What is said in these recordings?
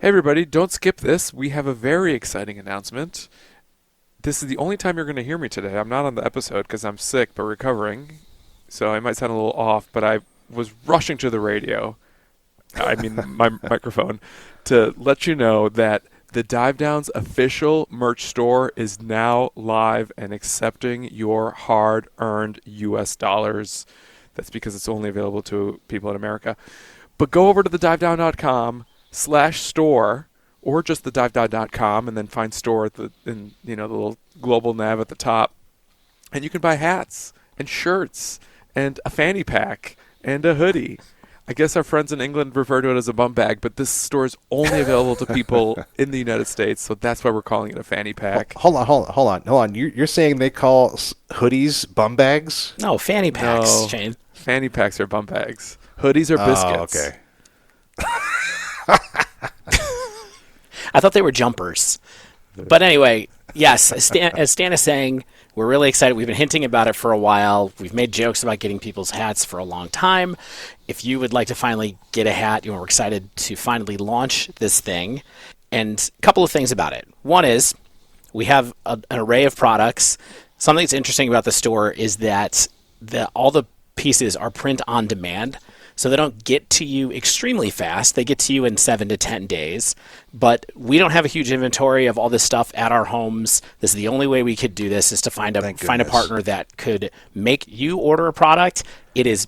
Hey everybody, don't skip this. We have a very exciting announcement. This is the only time you're going to hear me today. I'm not on the episode because I'm sick but recovering, so I might sound a little off, but I was rushing to the radio, my microphone, to let you know that the Dive Down's official merch store is now live and accepting your hard-earned US dollars. That's because it's only available to people in America. But go over to thedivedown.com/store or just thedivedown.com and then find store at the little global nav at the top. And you can buy hats and shirts and a fanny pack and a hoodie. I guess our friends in England refer to it as a bum bag, but this store is only available to people in the United States, so that's why we're calling it a fanny pack. Hold on. You're saying they call hoodies bum bags? No, fanny packs, No, Shane. fanny packs are bum bags. Hoodies are biscuits. Oh, okay. I thought they were jumpers. But anyway, yes, as Stan is saying, we're really excited. We've been hinting about it for a while. We've made jokes about getting people's hats for a long time. If you would like to finally get a hat, we're excited to finally launch this thing. And a couple of things about it. One is we have an array of products. Something that's interesting about the store is that all the pieces are print on demand. So they don't get to you extremely fast. They get to you in 7 to 10 days. But we don't have a huge inventory of all this stuff at our homes. This is the only way we could do this, is to find a partner that could make you order a product. It is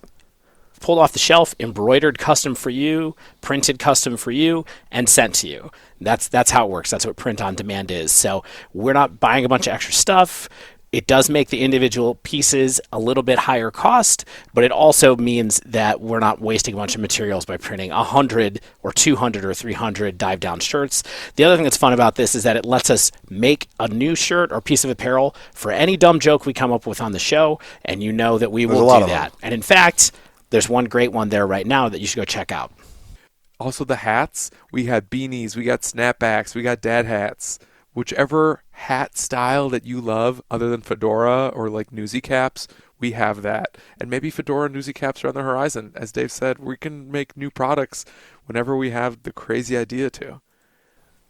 pulled off the shelf, embroidered custom for you, printed custom for you, and sent to you. That's how it works. That's what print on demand is. So we're not buying a bunch of extra stuff. It does make the individual pieces a little bit higher cost, but it also means that we're not wasting a bunch of materials by printing 100 or 200 or 300 dive down shirts. The other thing that's fun about this is that it lets us make a new shirt or piece of apparel for any dumb joke we come up with on the show, and you know that we will do that. And in fact, there's one great one there right now that you should go check out. Also the hats, we had beanies, we got snapbacks, we got dad hats. Whichever hat style that you love, other than fedora or like newsy caps, we have that. And maybe fedora and newsy caps are on the horizon. As Dave said, we can make new products whenever we have the crazy idea to.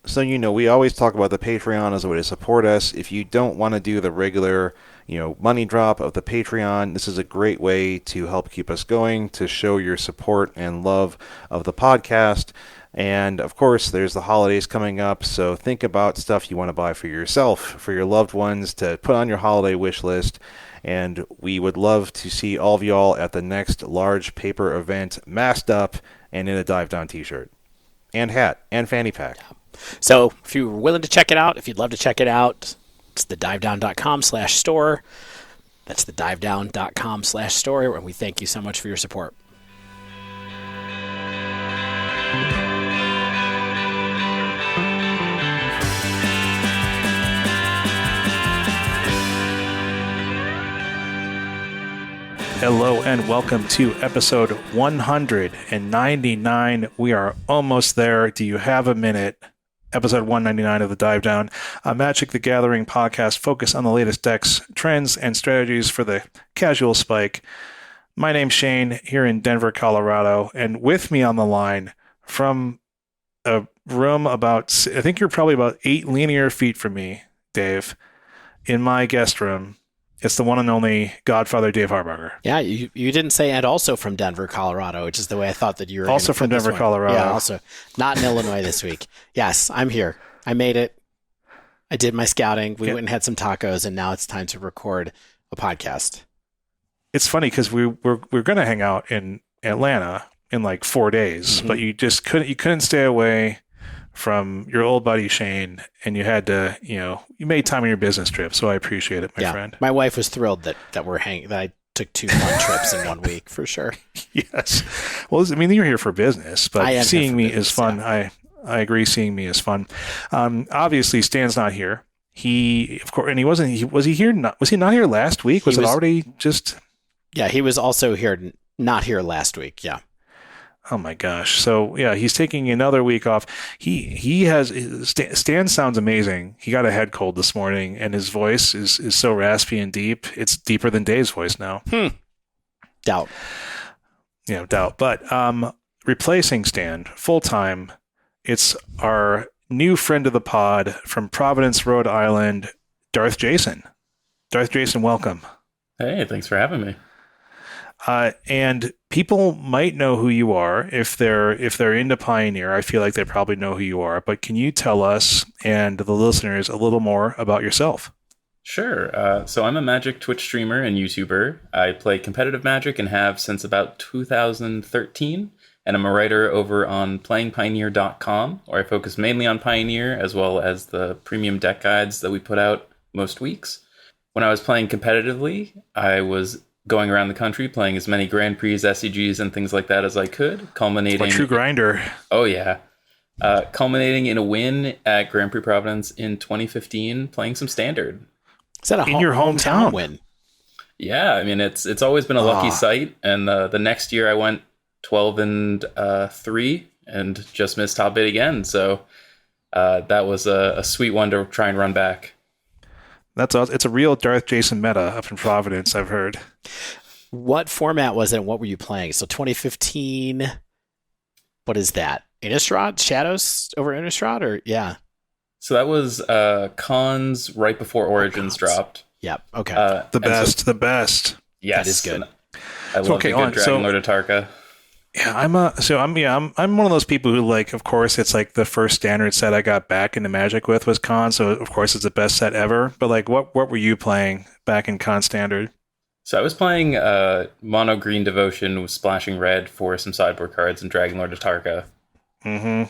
So, we always talk about the Patreon as a way to support us. If you don't want to do the regular, money drop of the Patreon, this is a great way to help keep us going, to show your support and love of the podcast. And, of course, there's the holidays coming up, so think about stuff you want to buy for yourself, for your loved ones, to put on your holiday wish list. And we would love to see all of y'all at the next large paper event, masked up and in a Dive Down t-shirt and hat and fanny pack. Yeah. So if you're willing to check it out, if you'd love to check it out, it's thedivedown.com/store. That's thedivedown.com/store, and we thank you so much for your support. Hello and welcome to episode 199. We are almost there. Do you have a minute? Episode 199 of the Dive Down, a Magic the Gathering podcast focused on the latest decks, trends, and strategies for the casual spike. My name's Shane, here in Denver, Colorado, and with me on the line from a room about, I think you're probably about 8 linear feet from me, Dave, in my guest room. It's the one and only Godfather Dave Harbacher. Yeah, you didn't say and also from Denver, Colorado, which is the way I thought that you were. Also from Denver, Colorado. Yeah, also not in Illinois this week. Yes, I'm here. I made it. I did my scouting. We went and had some tacos, and now it's time to record a podcast. It's funny because we're going to hang out in Atlanta in like 4 days, but you just couldn't stay away from your old buddy Shane, and you had to, you made time on your business trip, so I appreciate it, my friend. My wife was thrilled that I took 2 fun trips in 1 week, for sure. Yes. Well, I mean, you're here for business, but seeing me is fun. Yeah. I agree, seeing me is fun. Obviously, Stan's not here. He, of course, and he wasn't, was he here? Was he not here last week? Was it already just... Yeah, he was also not here last week, yeah. Oh my gosh. So yeah, he's taking another week off. Stan sounds amazing. He got a head cold this morning and his voice is so raspy and deep. It's deeper than Dave's voice now. Doubt. Doubt. But replacing Stan full time It's our new friend of the pod from Providence, Rhode Island, Darthjacen. Darthjacen, welcome. Hey, thanks for having me. And people might know who you are if they're into Pioneer. I feel like they probably know who you are. But can you tell us and the listeners a little more about yourself? Sure. So I'm a Magic Twitch streamer and YouTuber. I play competitive Magic and have since about 2013. And I'm a writer over on playingpioneer.com, where I focus mainly on Pioneer as well as the premium deck guides that we put out most weeks. When I was playing competitively, I was going around the country playing as many Grand Prix, SCGs, and things like that as I could, culminating... A true grinder. Oh, yeah. Culminating in a win at Grand Prix Providence in 2015, playing some Standard. Is that in your hometown win? Yeah, I mean, it's always been a lucky sight, and the next year I went 12-3 and just missed top 8 again, so that was a sweet one to try and run back. That's awesome. It's a real Darthjacen meta up in Providence, I've heard. What format was it and what were you playing? So 2015, what is that? Innistrad? Shadows over Innistrad? Or yeah. So that was Cons right before Origins dropped. Yep. Okay. The best. Yes. That is good. I love a good Dragon Lord Atarka. Yeah, I'm one of those people who, like, of course, it's like the first Standard set I got back into Magic with was Con, so of course it's the best set ever. But like, what were you playing back in Con Standard? So I was playing Mono Green Devotion with splashing red for some sideboard cards and Dragon Lord Atarka. I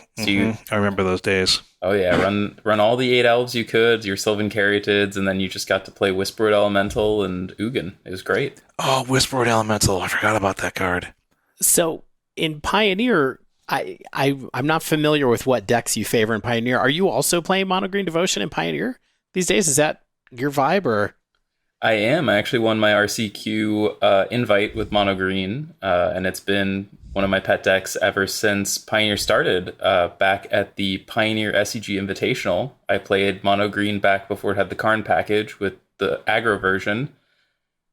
remember those days. Oh yeah, run all the 8 elves you could, your Sylvan Caryatids, and then you just got to play Whisperwood Elemental and Ugin. It was great. Oh, Whisperwood Elemental! I forgot about that card. So in Pioneer, I'm not familiar with what decks you favor in Pioneer. Are you also playing Mono Green Devotion in Pioneer these days? Is that your vibe, or? I am. I actually won my RCQ invite with Mono Green, and it's been one of my pet decks ever since Pioneer started. Back at the Pioneer SCG Invitational, I played Mono Green back before it had the Karn package with the aggro version,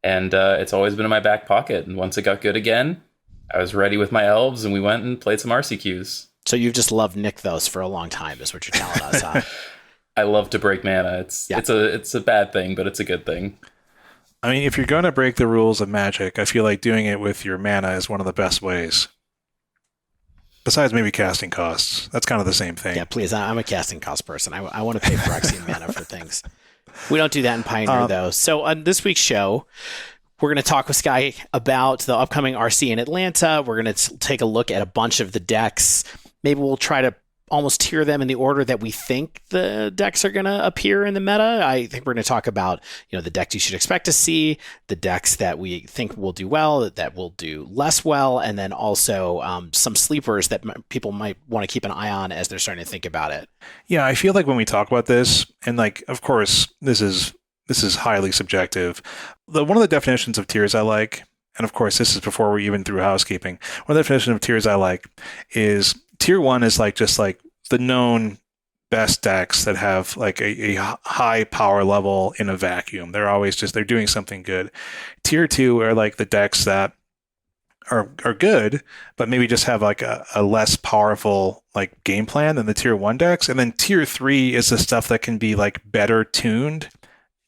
and it's always been in my back pocket. And once it got good again, I was ready with my elves, and we went and played some RCQs. So you've just loved Nykthos for a long time, is what you're telling us, huh? I love to break mana. It's a bad thing, but it's a good thing. I mean, if you're going to break the rules of Magic, I feel like doing it with your mana is one of the best ways. Besides maybe casting costs. That's kind of the same thing. Yeah, please. I'm a casting cost person. I want to pay Phyrexian mana for things. We don't do that in Pioneer, though. So on this week's show, we're going to talk with Sky about the upcoming RC in Atlanta. We're going to take a look at a bunch of the decks. Maybe we'll try to almost tier them in the order that we think the decks are going to appear in the meta. I think we're going to talk about, the decks you should expect to see, the decks that we think will do well, that will do less well, and then also some sleepers that people might want to keep an eye on as they're starting to think about it. Yeah, I feel like when we talk about this, and like, of course, this is highly subjective. One of the definitions of tiers I like, and of course, this is before we're even through housekeeping. One of the definitions of tiers I like is tier 1 is like just like the known best decks that have like a high power level in a vacuum. They're always they're doing something good. Tier 2 are like the decks that are good, but maybe just have like a less powerful like game plan than the tier 1 decks. And then tier 3 is the stuff that can be like better tuned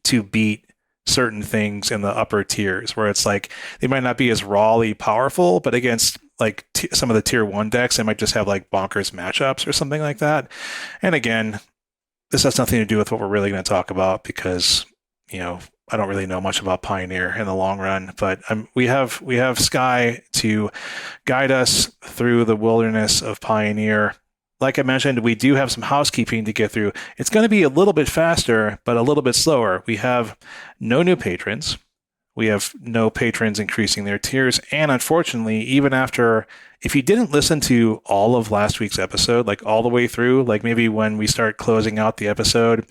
to beat certain things in the upper tiers, where it's like they might not be as rawly powerful, but against like some of the tier 1 decks, they might just have like bonkers matchups or something like that. And again, this has nothing to do with what we're really going to talk about because, I don't really know much about Pioneer in the long run, but we have Sky to guide us through the wilderness of Pioneer. Like I mentioned, we do have some housekeeping to get through. It's going to be a little bit faster, but a little bit slower. We have no new patrons. We have no patrons increasing their tiers. And unfortunately, even after, if you didn't listen to all of last week's episode, like all the way through, like maybe when we start closing out the episode,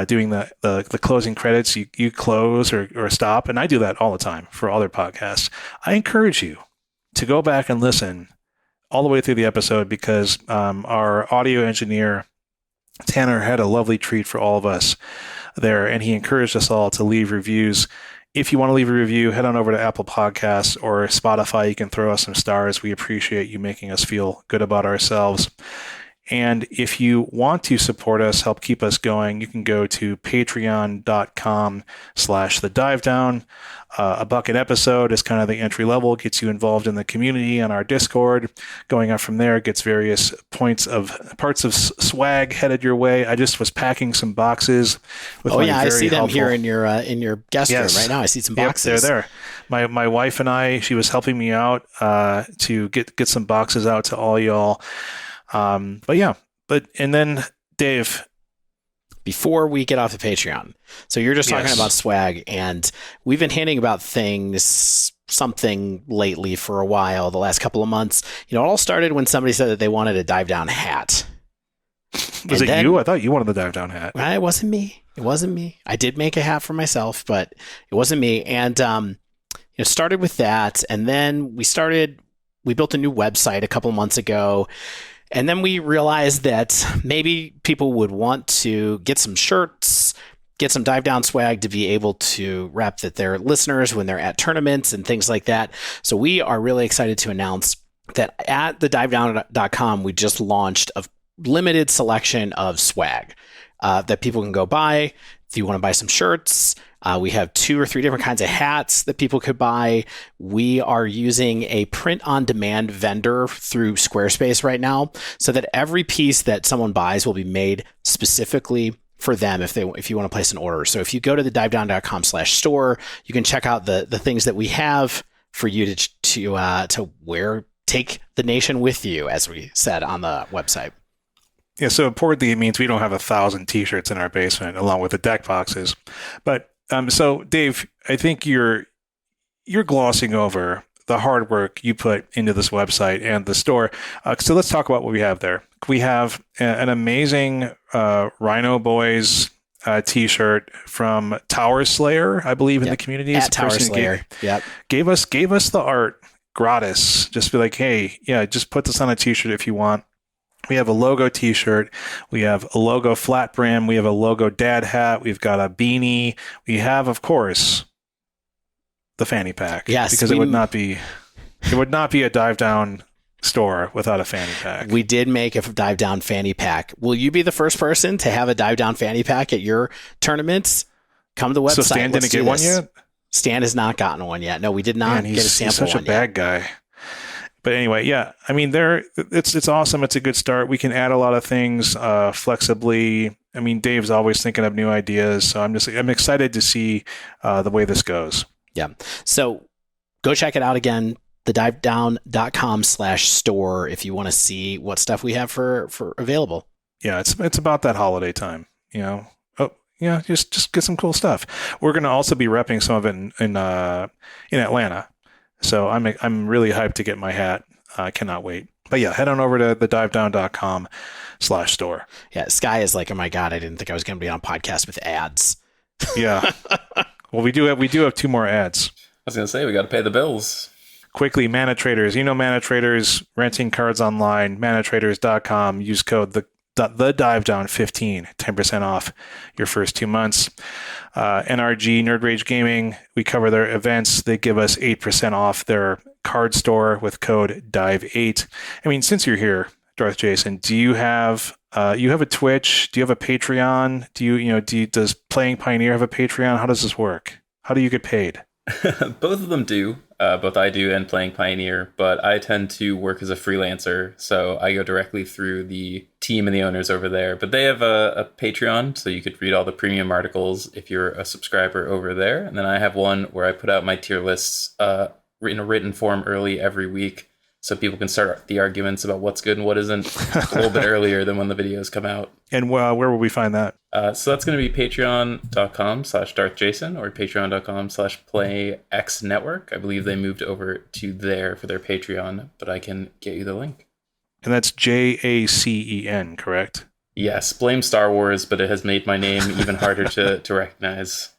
doing the closing credits, you close or stop. And I do that all the time for other podcasts. I encourage you to go back and listen all the way through the episode because our audio engineer, Tanner, had a lovely treat for all of us there. And he encouraged us all to leave reviews. If you want to leave a review, head on over to Apple Podcasts or Spotify. You can throw us some stars. We appreciate you making us feel good about ourselves. And if you want to support us, help keep us going, you can go to patreon.com/thedivedown. $1 an episode is kind of the entry level, gets you involved in the community on our Discord. Going up from there gets various parts of swag headed your way. I just was packing some boxes. With I see them here in your guest room right now. I see some boxes. They're there. My wife and I, she was helping me out to get some boxes out to all y'all. And then Dave, before we get off the Patreon, so you're just talking about swag, and we've been hinting about something lately for a while, the last couple of months. It all started when somebody said that they wanted a dive down hat. Was it you? I thought you wanted the dive down hat. It wasn't me. I did make a hat for myself, but it wasn't me. And it started with that, and then we built a new website a couple of months ago. And then we realized that maybe people would want to get some shirts, get some dive down swag to be able to rep that their listeners when they're at tournaments and things like that. So we are really excited to announce that at thedivedown.com, we just launched a limited selection of swag that people can go buy. If you want to buy some shirts, we have 2 or 3 different kinds of hats that people could buy. We are using a print-on-demand vendor through Squarespace right now, so that every piece that someone buys will be made specifically for them if you want to place an order. So if you go to the divedown.com/store, you can check out the things that we have for you to wear. Take the nation with you, as we said on the website. Yeah, so importantly, it means we don't have 1,000 T-shirts in our basement along with the deck boxes. But so Dave, I think you're glossing over the hard work you put into this website and the store. So let's talk about what we have there. We have an amazing Rhino Boys T-shirt from Tower Slayer, I believe, in the community. At Tower Slayer. Gave us the art gratis. Just be like, hey, just put this on a T-shirt if you want. We have a logo T-shirt. We have a logo flat brim. We have a logo dad hat. We've got a beanie. We have, of course, the fanny pack. Yes, because it would not be a dive down store without a fanny pack. We did make a dive down fanny pack. Will you be the first person to have a dive down fanny pack at your tournaments? Come to the website. So Stan didn't get one yet? Stan has not gotten one yet. No, we did not get a sample. He's such a bad guy. But anyway, I mean, it's awesome. It's a good start. We can add a lot of things flexibly. I mean, Dave's always thinking of new ideas, so I'm excited to see the way this goes. Yeah. So go check it out again, thedivedown.com/store, if you want to see what stuff we have for available. Yeah, it's about that holiday time, just get some cool stuff. We're going to also be repping some of it in Atlanta. So I'm really hyped to get my hat. I cannot wait. But yeah, head on over to thedivedown.com/store. Yeah, Sky is like, oh my God, I didn't think I was going to be on a podcast with ads. Yeah. Well, we do have 2 more ads. I was going to say, we got to pay the bills. Quickly, Mana Traders. Mana Traders, renting cards online, manatraders.com. Use code the Divedown 15, 10% off your first 2 months. NRG, Nerd Rage Gaming, we cover their events. They give us 8% off their card store with code DIVE8. I mean, since you're here, Darthjacen, do you have a Twitch? Do you have a Patreon? Does Playing Pioneer have a Patreon? How does this work? How do you get paid? Both of them do. Both I do and Playing Pioneer, but I tend to work as a freelancer, so I go directly through the team and the owners over there. But they have a Patreon, so you could read all the premium articles if you're a subscriber over there. And then I have one where I put out my tier lists in a written form early every week, so people can start the arguments about what's good and what isn't a little bit earlier than when the videos come out. And where will we find that? So that's going to be patreon.com/DarthJacen or patreon.com/PlayXNetwork. I believe they moved over to there for their Patreon, but I can get you the link. And that's JACEN, correct? Yes, blame Star Wars, but it has made my name even harder to recognize.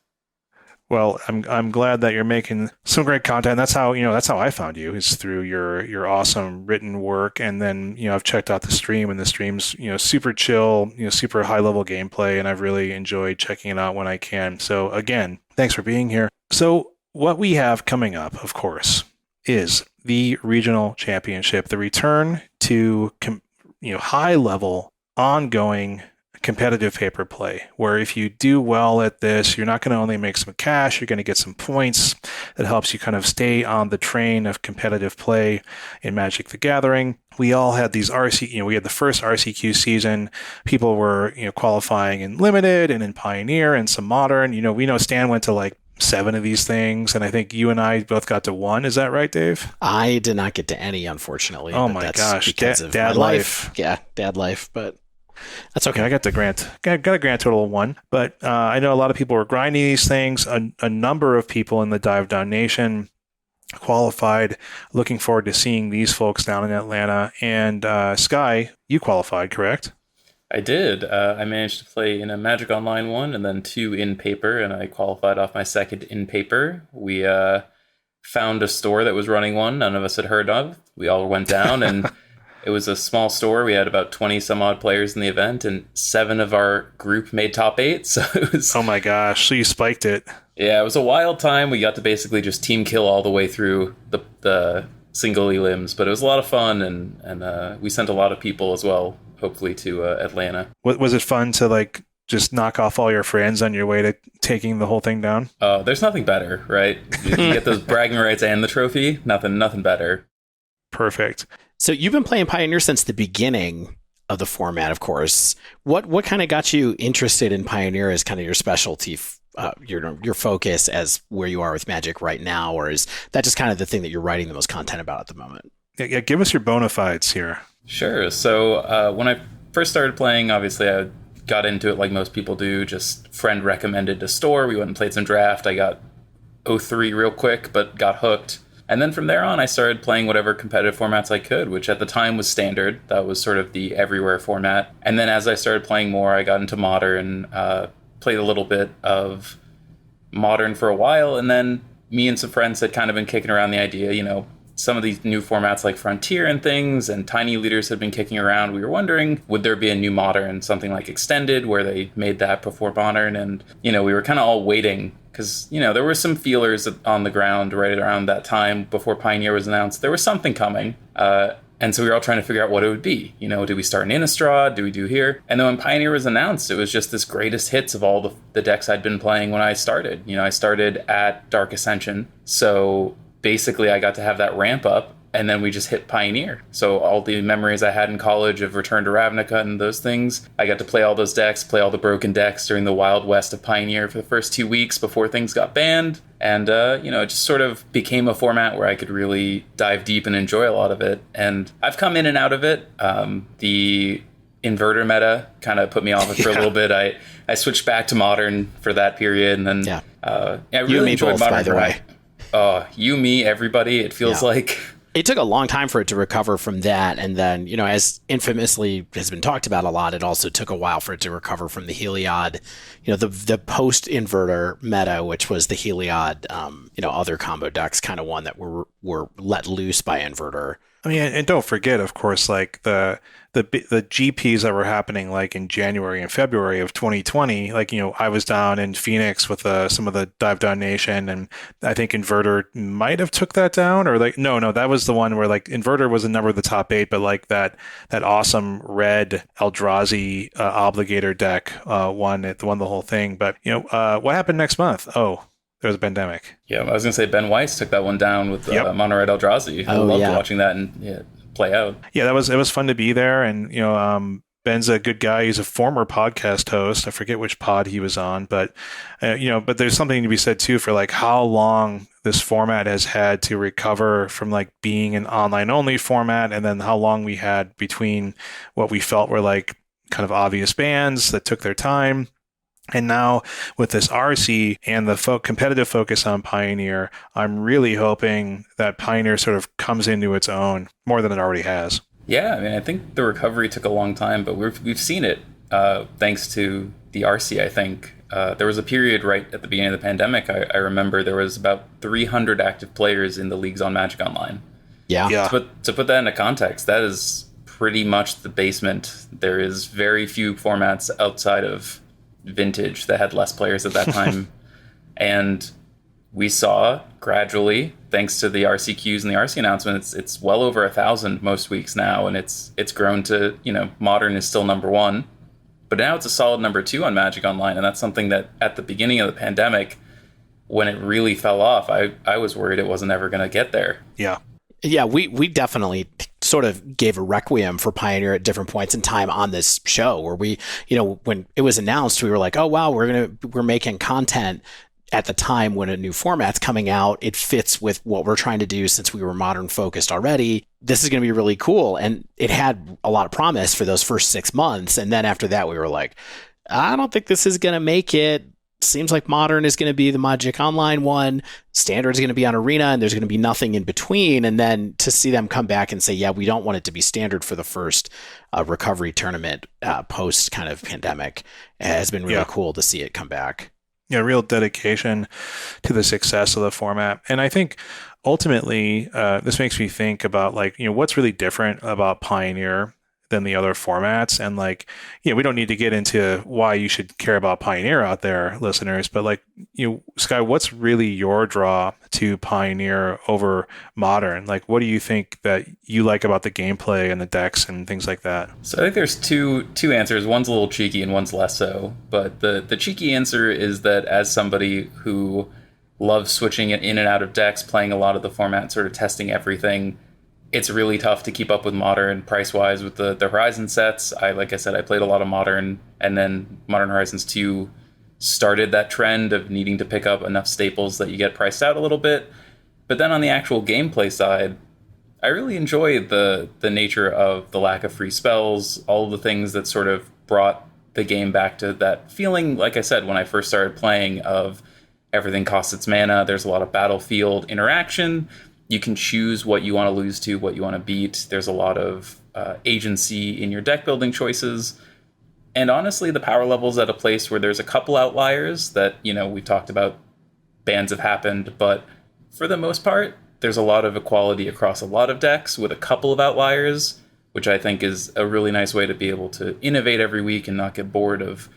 Well, I'm glad that you're making some great content. That's how I found you, is through your awesome written work. And then, I've checked out the stream, and the stream's, super chill, super high level gameplay. And I've really enjoyed checking it out when I can. So again, thanks for being here. So what we have coming up, of course, is the regional championship, the return to high level, ongoing competitive paper play, where if you do well at this, you're not going to only make some cash, you're going to get some points that helps you kind of stay on the train of competitive play in Magic the Gathering. We all had these we had the first RCQ season. People were, qualifying in Limited and in Pioneer and some Modern. We know Stan went to like 7 of these things, and I think you and I both got to 1. Is that right, Dave? I did not get to any, unfortunately. Oh my gosh, because of dad my life. Yeah, dad life, but that's okay. I got a grand total of 1, but I know a lot of people were grinding these things. A number of people in the Dive Down Nation qualified. Looking forward to seeing these folks down in Atlanta. And Sky, you qualified, correct? I did. I managed to play in a Magic Online 1 and then 2 in paper, and I qualified off my second in paper. We found a store that was running one none of us had heard of. We all went down, and it was a small store. We had about 20 some odd players in the event, and 7 of our group made top 8. So it was... Oh my gosh, so you spiked it. Yeah, it was a wild time. We got to basically just team kill all the way through the single elims, but it was a lot of fun, and we sent a lot of people as well, hopefully to Atlanta. Was it fun to just knock off all your friends on your way to taking the whole thing down? There's nothing better, right? You get those bragging rights and the trophy. Nothing better. Perfect. So you've been playing Pioneer since the beginning of the format, of course. What kind of got you interested in Pioneer as kind of your specialty, your focus as where you are with Magic right now, or is that just kind of the thing that you're writing the most content about at the moment? Yeah, give us your bona fides here. Sure. So when I first started playing, obviously I got into it like most people do. Just friend recommended to store. We went and played some draft. I got 03 real quick, but got hooked. And then from there on, I started playing whatever competitive formats I could, which at the time was Standard. That was sort of the everywhere format. And then as I started playing more, I got into Modern, played a little bit of Modern for a while. And then me and some friends had kind of been kicking around the idea, some of these new formats like Frontier and things and Tiny Leaders had been kicking around. We were wondering, would there be a new Modern, something like Extended, where they made that before Modern? And, we were kind of all waiting because, there were some feelers on the ground right around that time before Pioneer was announced. There was something coming. And so we were all trying to figure out what it would be. Do we start in Innistrad? Do we do here? And then when Pioneer was announced, it was just this greatest hits of all the decks I'd been playing when I started. I started at Dark Ascension. So basically I got to have that ramp up, and then we just hit Pioneer. So all the memories I had in college of Return to Ravnica and those things, I got to play all those decks, play all the broken decks during the Wild West of Pioneer for the first 2 weeks before things got banned. And, it just sort of became a format where I could really dive deep and enjoy a lot of it. And I've come in and out of it. The inverter meta kind of put me off it for a little bit. I switched back to Modern for that period. And then I really enjoyed both, Modern. by the way. You, me, everybody, it feels like. It took a long time for it to recover from that. And then, as infamously has been talked about a lot, it also took a while for it to recover from the Heliod, the post-inverter meta, which was the Heliod, other combo decks kind of one that were let loose by inverter. I mean, and don't forget, of course, like the GPs that were happening like in January and February of 2020. Like, I was down in Phoenix with some of the Dive Down Nation, and I think Inverter might have took that down, or no, that was the one where like Inverter was a number of the top 8, but like that awesome red Eldrazi Obligator deck won the whole thing. But what happened next month? Oh, there was a pandemic. Yeah, I was going to say Ben Weiss took that one down with Mono Red Eldrazi. I loved watching that and play out. Yeah, it was fun to be there. And, Ben's a good guy. He's a former podcast host. I forget which pod he was on. But, but there's something to be said, too, for like how long this format has had to recover from like being an online only format, and then how long we had between what we felt were like kind of obvious bans that took their time. And now with this RC and the competitive focus on Pioneer, I'm really hoping that Pioneer sort of comes into its own more than it already has. Yeah, I mean, I think the recovery took a long time, but we've seen it thanks to the RC, I think. There was a period right at the beginning of the pandemic, I remember there was about 300 active players in the leagues on Magic Online. Yeah. To put that into context, that is pretty much the basement. There is very few formats outside of Vintage that had less players at that time. And we saw gradually, thanks to the RCQs and the RC announcements, it's well over 1,000 most weeks now, and it's grown to, Modern is still number one, but now it's a solid number two on Magic Online, and that's something that at the beginning of the pandemic, when it really fell off, I was worried it wasn't ever going to get there. Yeah. Yeah, we definitely sort of gave a requiem for Pioneer at different points in time on this show, where we, when it was announced, we were like, oh wow, we're making content at the time when a new format's coming out. It fits with what we're trying to do since we were Modern focused already. This is going to be really cool, and it had a lot of promise for those first 6 months, and then after that, we were like, I don't think this is going to make it. Seems like Modern is going to be the Magic Online one. Standard is going to be on Arena, and there's going to be nothing in between. And then to see them come back and say, yeah, we don't want it to be Standard for the first recovery tournament post kind of pandemic has been really cool to see it come back. Yeah, real dedication to the success of the format. And I think ultimately, this makes me think about what's really different about Pioneer than the other formats. And we don't need to get into why you should care about Pioneer out there, listeners, but Sky, what's really your draw to Pioneer over Modern? What do you think that you like about the gameplay and the decks and things like that? So I think there's two answers. One's a little cheeky and one's less so. But the cheeky answer is that as somebody who loves switching it in and out of decks, playing a lot of the format, sort of testing everything, it's really tough to keep up with Modern price-wise with the Horizon sets. Like I said, I played a lot of Modern, and then Modern Horizons 2 started that trend of needing to pick up enough staples that you get priced out a little bit. But then on the actual gameplay side, I really enjoy the nature of the lack of free spells, all of the things that sort of brought the game back to that feeling, like I said, when I first started playing, of everything costs its mana, there's a lot of battlefield interaction, you can choose what you want to lose to, what you want to beat. There's a lot of agency in your deck building choices. And honestly, the power level's at a place where there's a couple outliers that, we've talked about, bans have happened, but for the most part, there's a lot of equality across a lot of decks with a couple of outliers, which I think is a really nice way to be able to innovate every week and not get bored of,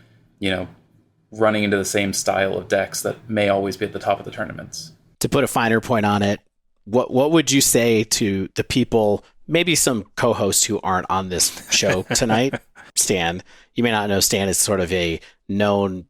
running into the same style of decks that may always be at the top of the tournaments. To put a finer point on it, what would you say to the people, maybe some co-hosts who aren't on this show tonight? Stan, you may not know Stan is sort of a known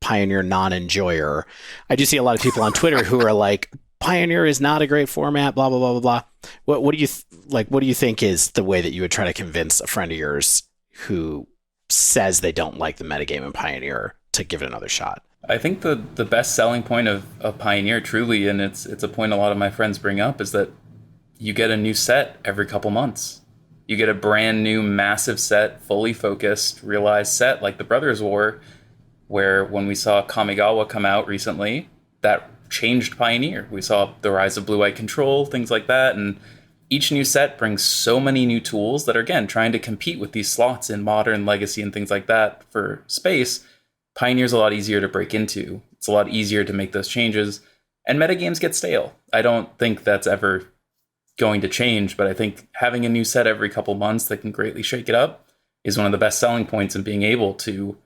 Pioneer non-enjoyer. I do see a lot of people on Twitter who are like, Pioneer is not a great format, blah, blah, blah, blah, blah. What do you what do you think is the way that you would try to convince a friend of yours who says they don't like the metagame in Pioneer to give it another shot? I think the best selling point of Pioneer, truly, and it's a point a lot of my friends bring up, is that you get a new set every couple months. You get a brand new massive set, fully focused, realized set like the Brothers War, where when we saw Kamigawa come out recently, that changed Pioneer. We saw the rise of Blue-White Control, things like that, and each new set brings so many new tools that are, again, trying to compete with these slots in Modern, Legacy, and things like that for space. Pioneer's a lot easier to break into. It's a lot easier to make those changes, and metagames get stale. I don't think that's ever going to change, but I think having a new set every couple months that can greatly shake it up is one of the best selling points in being able to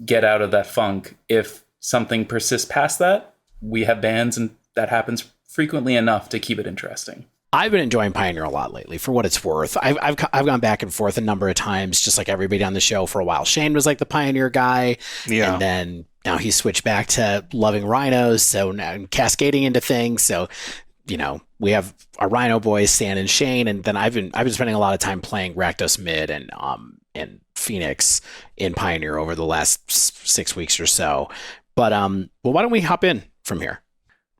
get out of that funk. If something persists past that, we have bans, and that happens frequently enough to keep it interesting. I've been enjoying Pioneer a lot lately, for what it's worth. I've gone back and forth a number of times, just like everybody on the show. For a while, Shane was like the Pioneer guy, and then now he's switched back to loving rhinos, so now I'm cascading into things. So, we have our rhino boys, Stan and Shane, and then I've been spending a lot of time playing Rakdos Mid and Phoenix in Pioneer over the last 6 weeks or so. But why don't we hop in from here?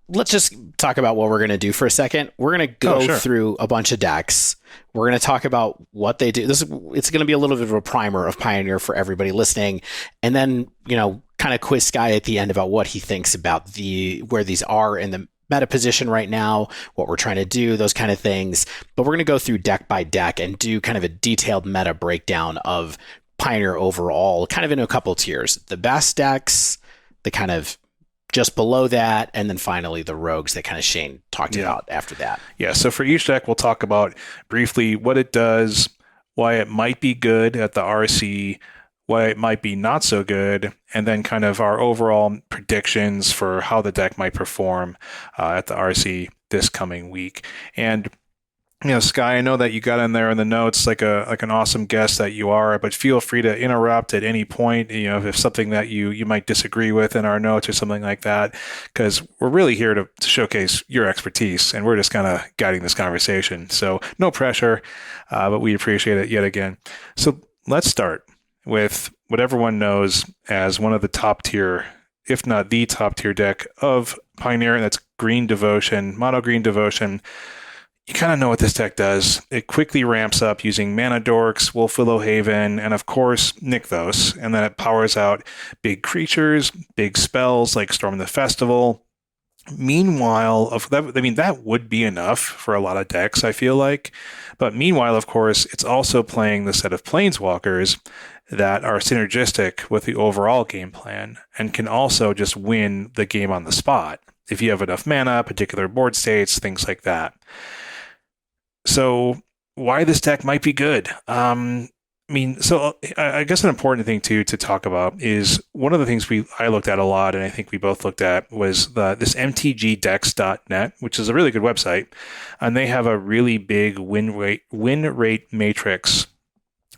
Let's just talk about what we're going to do for a second. We're going to go through a bunch of decks. We're going to talk about what they do. It's going to be a little bit of a primer of Pioneer for everybody listening. And then, kind of quiz Sky at the end about what he thinks about where these are in the meta position right now, what we're trying to do, those kind of things. But we're going to go through deck by deck and do kind of a detailed meta breakdown of Pioneer overall, kind of in a couple tiers. The best decks, the kind of just below that, and then finally the rogues that kind of Shane talked about after that. Yeah, so for each deck, we'll talk about briefly what it does, why it might be good at the RC, why it might be not so good, and then kind of our overall predictions for how the deck might perform at the RC this coming week. And Sky, I know that you got in there in the notes like an awesome guest that you are, but feel free to interrupt at any point, if something that you might disagree with in our notes or something like that, because we're really here to showcase your expertise, and we're just kind of guiding this conversation. So no pressure, but we appreciate it yet again. So let's start with what everyone knows as one of the top tier, if not the top tier deck of Pioneer, and that's Green Devotion, Mono Green Devotion. You kind of know what this deck does. It quickly ramps up using Mana Dorks, Wolfwillow Haven, and of course Nykthos, and then it powers out big creatures, big spells like Storm the Festival. Meanwhile, that would be enough for a lot of decks, I feel like. But meanwhile, of course, it's also playing the set of Planeswalkers that are synergistic with the overall game plan and can also just win the game on the spot if you have enough mana, particular board states, things like that. So why this deck might be good? I guess an important thing to talk about is one of the things I looked at a lot, and I think we both looked at, was this mtgdex.net, which is a really good website, and they have a really big win rate matrix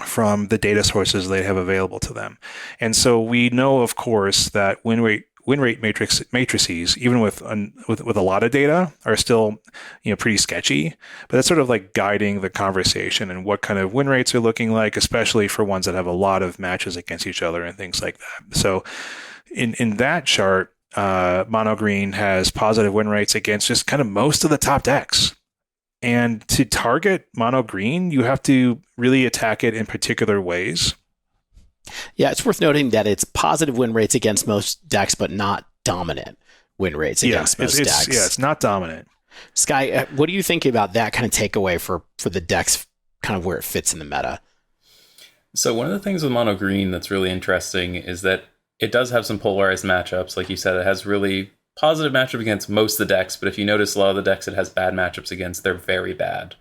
from the data sources they have available to them. And so we know, of course, that win rate matrices, even with a lot of data, are still pretty sketchy. But that's sort of like guiding the conversation and what kind of win rates are looking like, especially for ones that have a lot of matches against each other and things like that. So in that chart, Mono Green has positive win rates against just kind of most of the top decks. And to target Mono Green, you have to really attack it in particular ways. Yeah, it's worth noting that it's positive win rates against most decks, but not dominant win rates against most decks. Yeah, it's not dominant. Sky, what do you think about that kind of takeaway for the decks, kind of where it fits in the meta? So one of the things with Mono Green that's really interesting is that it does have some polarized matchups. Like you said, it has really positive matchup against most of the decks, but if you notice a lot of the decks it has bad matchups against, they're very bad.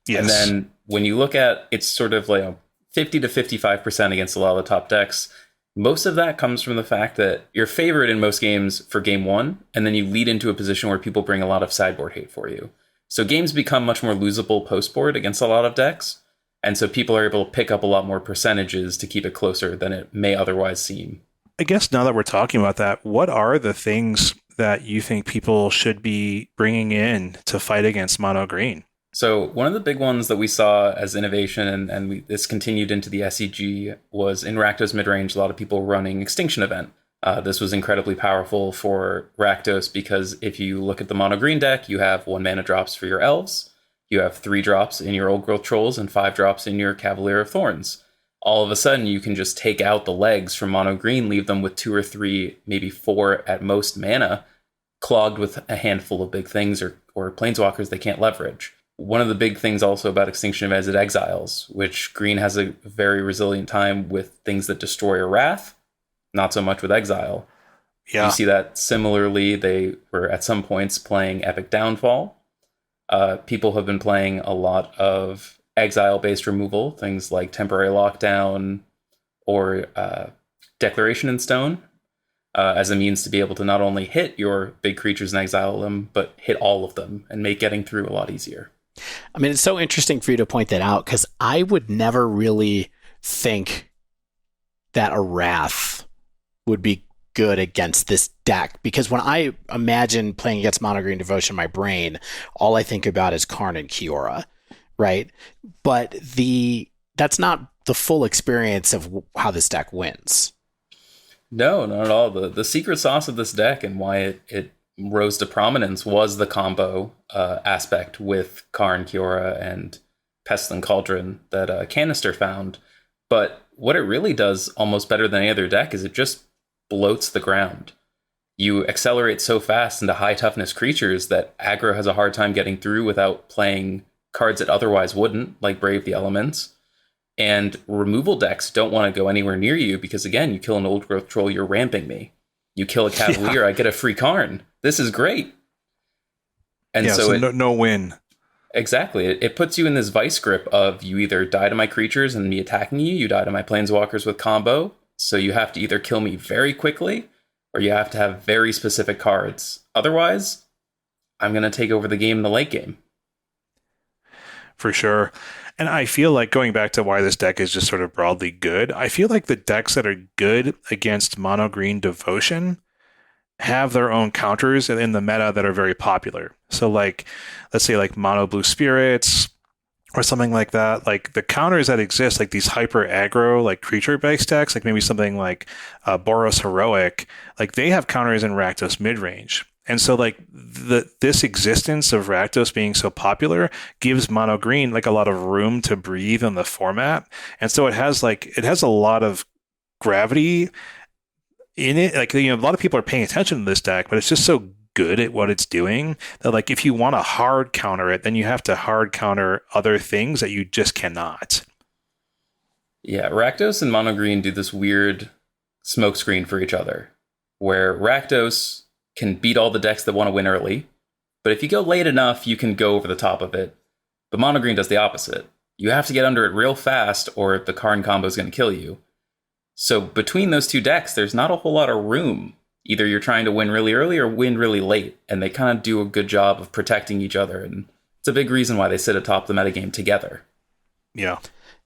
Yes. And then when you look at it's sort of like 50 to 55% against a lot of the top decks, most of that comes from the fact that you're favored in most games for game one, and then you lead into a position where people bring a lot of sideboard hate for you. So games become much more losable post-board against a lot of decks, and so people are able to pick up a lot more percentages to keep it closer than it may otherwise seem. I guess now that we're talking about that, what are the things that you think people should be bringing in to fight against Mono Green? So one of the big ones that we saw as innovation, and this continued into the SEG, was in Rakdos Midrange, a lot of people running Extinction Event. This was incredibly powerful for Rakdos because if you look at the Mono Green deck, you have 1 mana drops for your Elves, you have 3 drops in your Old Growth Trolls, and 5 drops in your Cavalier of Thorns. All of a sudden, you can just take out the legs from Mono Green, leave them with 2 or 3, maybe 4 at most mana, clogged with a handful of big things or Planeswalkers they can't leverage. One of the big things also about Extinction Event is it exiles, which Green has a very resilient time with things that destroy or wrath, not so much with exile. Yeah. You see that similarly, they were at some points playing Epic Downfall. People have been playing a lot of exile-based removal, things like Temporary Lockdown or Declaration in Stone, as a means to be able to not only hit your big creatures and exile them, but hit all of them and make getting through a lot easier. I mean, it's so interesting for you to point that out because I would never really think that a Wrath would be good against this deck because when I imagine playing against Mono Green Devotion in my brain, all I think about is Karn and Kiora, right? But that's not the full experience of how this deck wins. No, not at all. The secret sauce of this deck and why it rose to prominence was the combo aspect with Karn, Kiora, and Pestilent Cauldron that Canister found. But what it really does almost better than any other deck is it just bloats the ground. You accelerate so fast into high toughness creatures that aggro has a hard time getting through without playing cards it otherwise wouldn't, like Brave the Elements. And removal decks don't want to go anywhere near you because, again, you kill an Old Growth Troll, you're ramping me. You kill a Cavalier, I get a free Karn. This is great. And so no win. Exactly. It puts you in this vice grip of you either die to my creatures and me attacking you, you die to my planeswalkers with combo, so you have to either kill me very quickly, or you have to have very specific cards. Otherwise, I'm going to take over the game in the late game. For sure. And I feel like, going back to why this deck is just sort of broadly good, I feel like the decks that are good against mono green devotion have their own counters in the meta that are very popular. So like, let's say like mono blue spirits or something like that. Like the counters that exist, like these hyper aggro, like creature based decks, like maybe something like Boros Heroic, like they have counters in Rakdos Midrange. And so like this existence of Rakdos being so popular gives mono green like a lot of room to breathe in the format. And so it has a lot of gravity in it. Like, you know, a lot of people are paying attention to this deck, but it's just so good at what it's doing that, like, if you want to hard counter it, then you have to hard counter other things that you just cannot. Yeah, Rakdos and mono green do this weird smokescreen for each other, where Rakdos can beat all the decks that want to win early, but if you go late enough, you can go over the top of it. But mono green does the opposite. You have to get under it real fast, or the Karn combo is going to kill you. So between those two decks, there's not a whole lot of room. Either you're trying to win really early or win really late, and they kind of do a good job of protecting each other, and it's a big reason why they sit atop the metagame together. Yeah.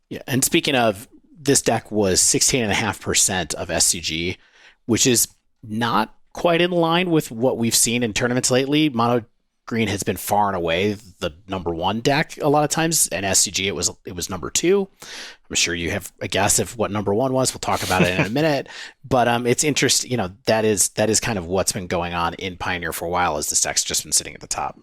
Yeah, and speaking of, this deck was 16.5% of SCG, which is not quite in line with what we've seen in tournaments lately. Mono green has been far and away the number one deck a lot of times, and SCG it was number two. I'm sure you have a guess of what number one was. We'll talk about it in a minute, but it's interesting. You know, that is kind of what's been going on in Pioneer for a while, as this deck's just been sitting at the top.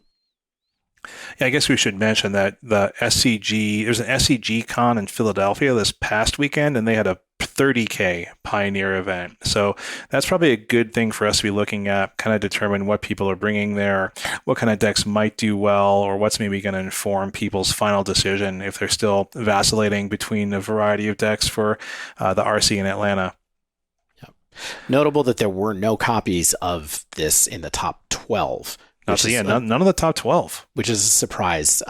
Yeah, I guess we should mention that there's an SCG con in Philadelphia this past weekend, and they had a 30K Pioneer event. So that's probably a good thing for us to be looking at, kind of determine what people are bringing there, what kind of decks might do well, or what's maybe going to inform people's final decision if they're still vacillating between a variety of decks for the RC in Atlanta. Yep. Notable that there were no copies of this in the top 12. None of the top 12. Which is a surprise,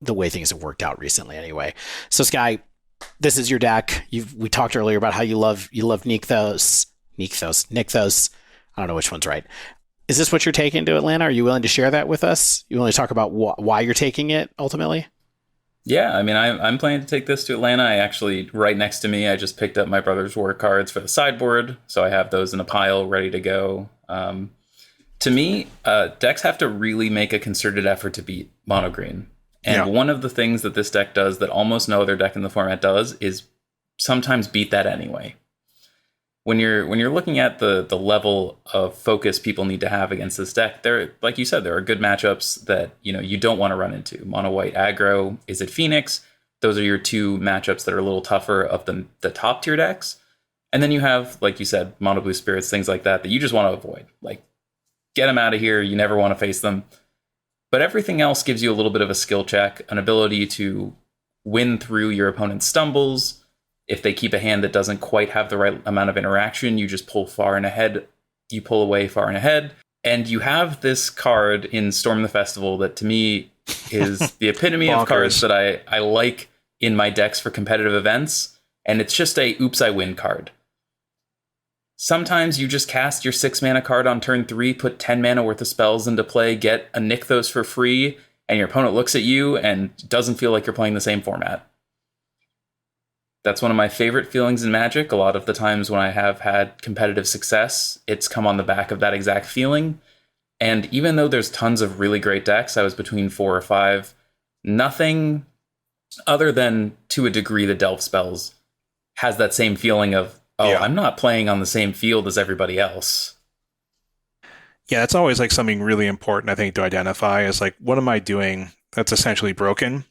the way things have worked out recently anyway. So Sky, this is your deck. We talked earlier about how you love Nykthos. I don't know which one's right. Is this what you're taking to Atlanta? Are you willing to share that with us? You willing to talk about why you're taking it ultimately? Yeah, I mean, I'm planning to take this to Atlanta. I actually, right next to me, I just picked up my brother's war cards for the sideboard, so I have those in a pile ready to go. To me, decks have to really make a concerted effort to beat mono green. And one of the things that this deck does that almost no other deck in the format does is sometimes beat that anyway. When you're looking at the level of focus people need to have against this deck, there, like you said, there are good matchups that you don't want to run into. Mono white aggro, Izzet Phoenix. Those are your two matchups that are a little tougher of the top tier decks. And then you have, like you said, mono blue spirits, things like that you just want to avoid. Like, get them out of here. You never want to face them. But everything else gives you a little bit of a skill check, an ability to win through your opponent's stumbles. If they keep a hand that doesn't quite have the right amount of interaction, you just pull far and ahead. You pull away far and ahead. And you have this card in Storm the Festival that, to me, is the epitome of cards that I like in my decks for competitive events. And it's just a oops, I win card. Sometimes you just cast your 6 mana card on turn 3, put 10 mana worth of spells into play, get a Nykthos for free, and your opponent looks at you and doesn't feel like you're playing the same format. That's one of my favorite feelings in Magic. A lot of the times when I have had competitive success, it's come on the back of that exact feeling. And even though there's tons of really great decks, I was between 4 or 5, nothing other than, to a degree, the Delve spells has that same feeling of, I'm not playing on the same field as everybody else. Yeah, it's always like something really important, I think, to identify is like, what am I doing that's essentially broken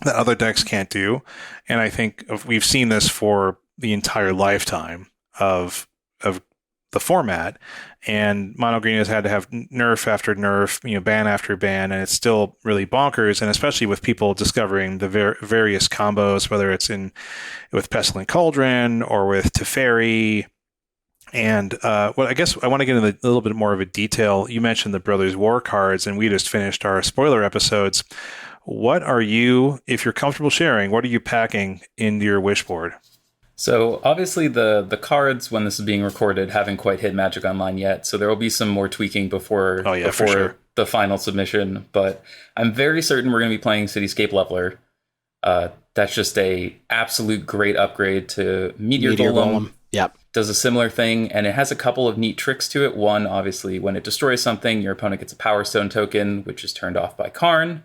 that other decks can't do? And I think we've seen this for the entire lifetime of the format, and mono green has had to have nerf after nerf, ban after ban, and it's still really bonkers. And especially with people discovering the various combos, whether it's with Pestilent Cauldron or with Teferi And I guess I want to get into a little bit more of a detail. You mentioned the Brothers War cards, and we just finished our spoiler episodes. What are you, if you're comfortable sharing, what are you packing into your wish board? So obviously the cards, when this is being recorded, haven't quite hit Magic Online yet. So there will be some more tweaking before for sure. the final submission. But I'm very certain we're going to be playing Cityscape Leveler. That's just a absolute great upgrade to Meteor Golem. Yep. Does a similar thing, and it has a couple of neat tricks to it. One, obviously, when it destroys something, your opponent gets a Power Stone token, which is turned off by Karn.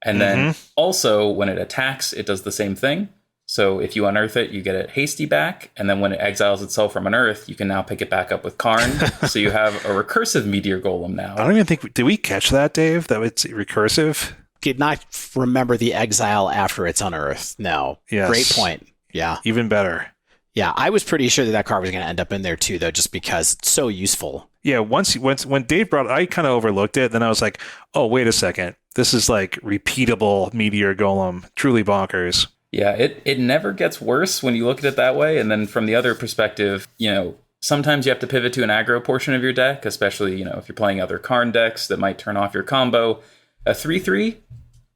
And then also, when it attacks, it does the same thing. So if you unearth it, you get it hasty back, and then when it exiles itself from unearth, you can now pick it back up with Karn. So you have a recursive Meteor Golem now. I don't even think... Did we catch that, Dave? That it's recursive? Did not remember the exile after it's unearthed. No. Yes. Great point. Yeah. Even better. Yeah, I was pretty sure that card was going to end up in there too, though, just because it's so useful. Yeah, when Dave brought it, I kind of overlooked it. Then I was like, oh, wait a second. This is like repeatable Meteor Golem. Truly bonkers. Yeah, it never gets worse when you look at it that way. And then from the other perspective, sometimes you have to pivot to an aggro portion of your deck, especially, if you're playing other Karn decks that might turn off your combo. A 3/3,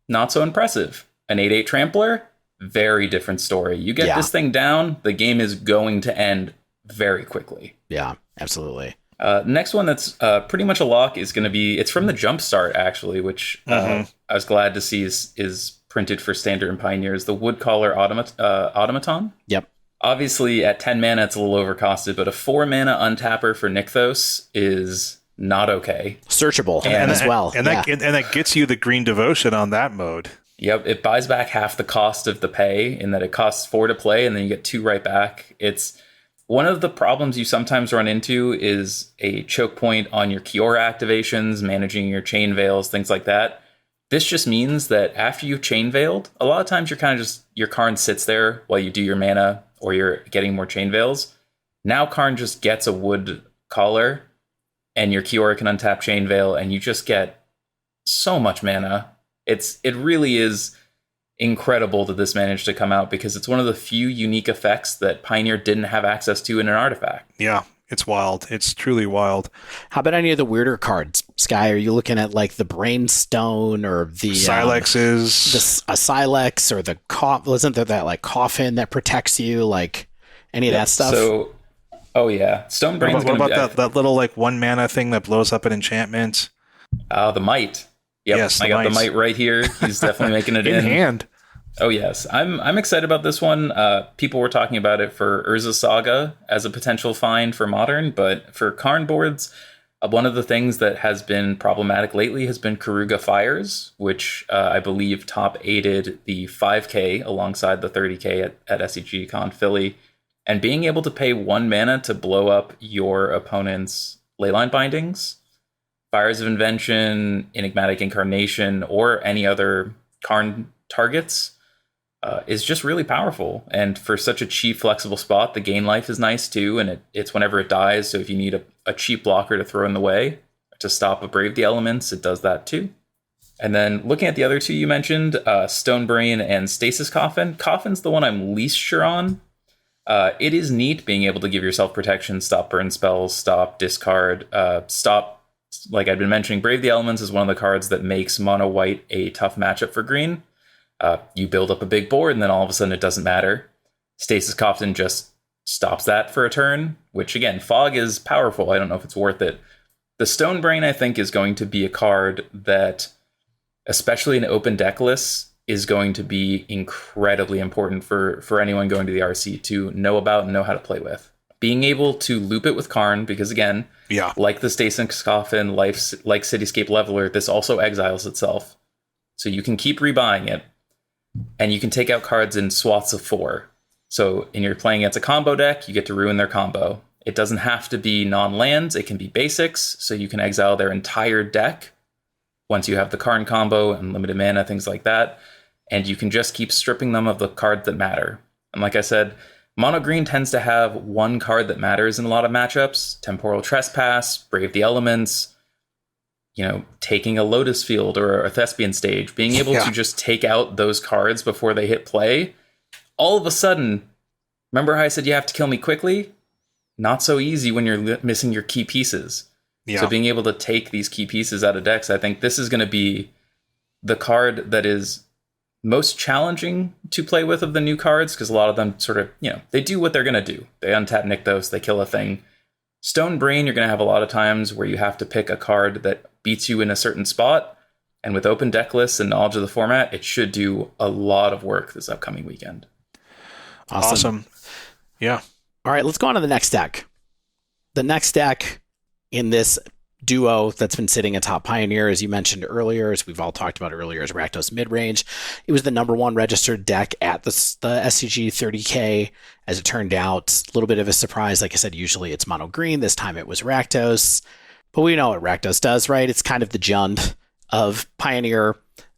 not so impressive. An 8/8 Trampler, very different story. You get this thing down, the game is going to end very quickly. Yeah, absolutely. Next one that's pretty much a lock is going to be, it's from the Jumpstart, actually, which I was glad to see is printed for Standard and Pioneers, the Woodcaller Automaton. Yep. Obviously, at 10 mana, it's a little overcosted, but a 4 mana untapper for Nykthos is not okay. Searchable as well. And that gets you the Green Devotion on that mode. Yep, it buys back half the cost of the pay in that it costs 4 to play and then you get 2 right back. It's one of the problems you sometimes run into is a choke point on your Kiora activations, managing your Chain Veils, things like that. This just means that after you've Chain Veiled, a lot of times you're kind of just, your Karn sits there while you do your mana or you're getting more Chain Veils. Now Karn just gets a Wood Collar and your Kiora can untap Chain Veil and you just get so much mana. It really is incredible that this managed to come out because it's one of the few unique effects that Pioneer didn't have access to in an artifact. Yeah, it's wild. It's truly wild. How about any of the weirder cards? Sky, are you looking at like the Brainstone or the Silexes? A Silex or the wasn't there that like coffin that protects you? Like any of that stuff? So, oh yeah, Stonebrain's What about that little like 1 mana thing that blows up an enchantment? The Might. Yep, yes, I got the Might right here. He's definitely making it in hand. Oh yes, I'm excited about this one. People were talking about it for Urza Saga as a potential find for Modern, but for Karn boards, one of the things that has been problematic lately has been Keruga Fires, which I believe top aided the 5K alongside the 30K at SEG Con Philly, and being able to pay 1 mana to blow up your opponent's Leyline Bindings, Fires of Invention, Enigmatic Incarnation, or any other Karn targets is just really powerful. And for such a cheap, flexible spot, the gain life is nice too, and it's whenever it dies, so if you need a cheap blocker to throw in the way to stop a Brave the Elements, it does that too. And then looking at the other two you mentioned, Stonebrain and Stasis Coffin. Coffin's the one I'm least sure on. It is neat being able to give yourself protection, stop burn spells, stop discard, stop. Like I'd been mentioning, Brave the Elements is one of the cards that makes mono white a tough matchup for green. You build up a big board and then all of a sudden it doesn't matter. Stasis Coffin just stops that for a turn, which again, Fog is powerful. I don't know if it's worth it. The Stonebrain, I think, is going to be a card that, especially in open deck lists, is going to be incredibly important for anyone going to the RC to know about and know how to play with. Being able to loop it with Karn, because again, like the Stasis Coffin, like Cityscape Leveler, this also exiles itself. So you can keep rebuying it, and you can take out cards in swaths of 4. So in you're playing against a combo deck, you get to ruin their combo. It doesn't have to be non-lands, it can be basics, so you can exile their entire deck once you have the Karn combo and limited mana, things like that. And you can just keep stripping them of the cards that matter. And like I said, Mono Green tends to have one card that matters in a lot of matchups. Temporal Trespass, Brave the Elements, taking a Lotus Field or a Thespian Stage. Being able to just take out those cards before they hit play. All of a sudden, remember how I said you have to kill me quickly? not so easy when you're missing your key pieces. Yeah. So being able to take these key pieces out of decks, I think this is going to be the card that is most challenging to play with of the new cards, because a lot of them sort of, they do what they're going to do. They untap Nykthos, they kill a thing. Stone Brain, you're going to have a lot of times where you have to pick a card that beats you in a certain spot. And with open deck lists and knowledge of the format, it should do a lot of work this upcoming weekend. Awesome. Yeah. All right, let's go on to the next deck. The next deck in this duo that's been sitting atop Pioneer, as you mentioned earlier, as we've all talked about earlier, is Rakdos Midrange. It was the number one registered deck at the SCG 30K. As it turned out, a little bit of a surprise. Like I said, usually it's mono green. This time it was Rakdos. But we know what Rakdos does, right? It's kind of the Jund of Pioneer.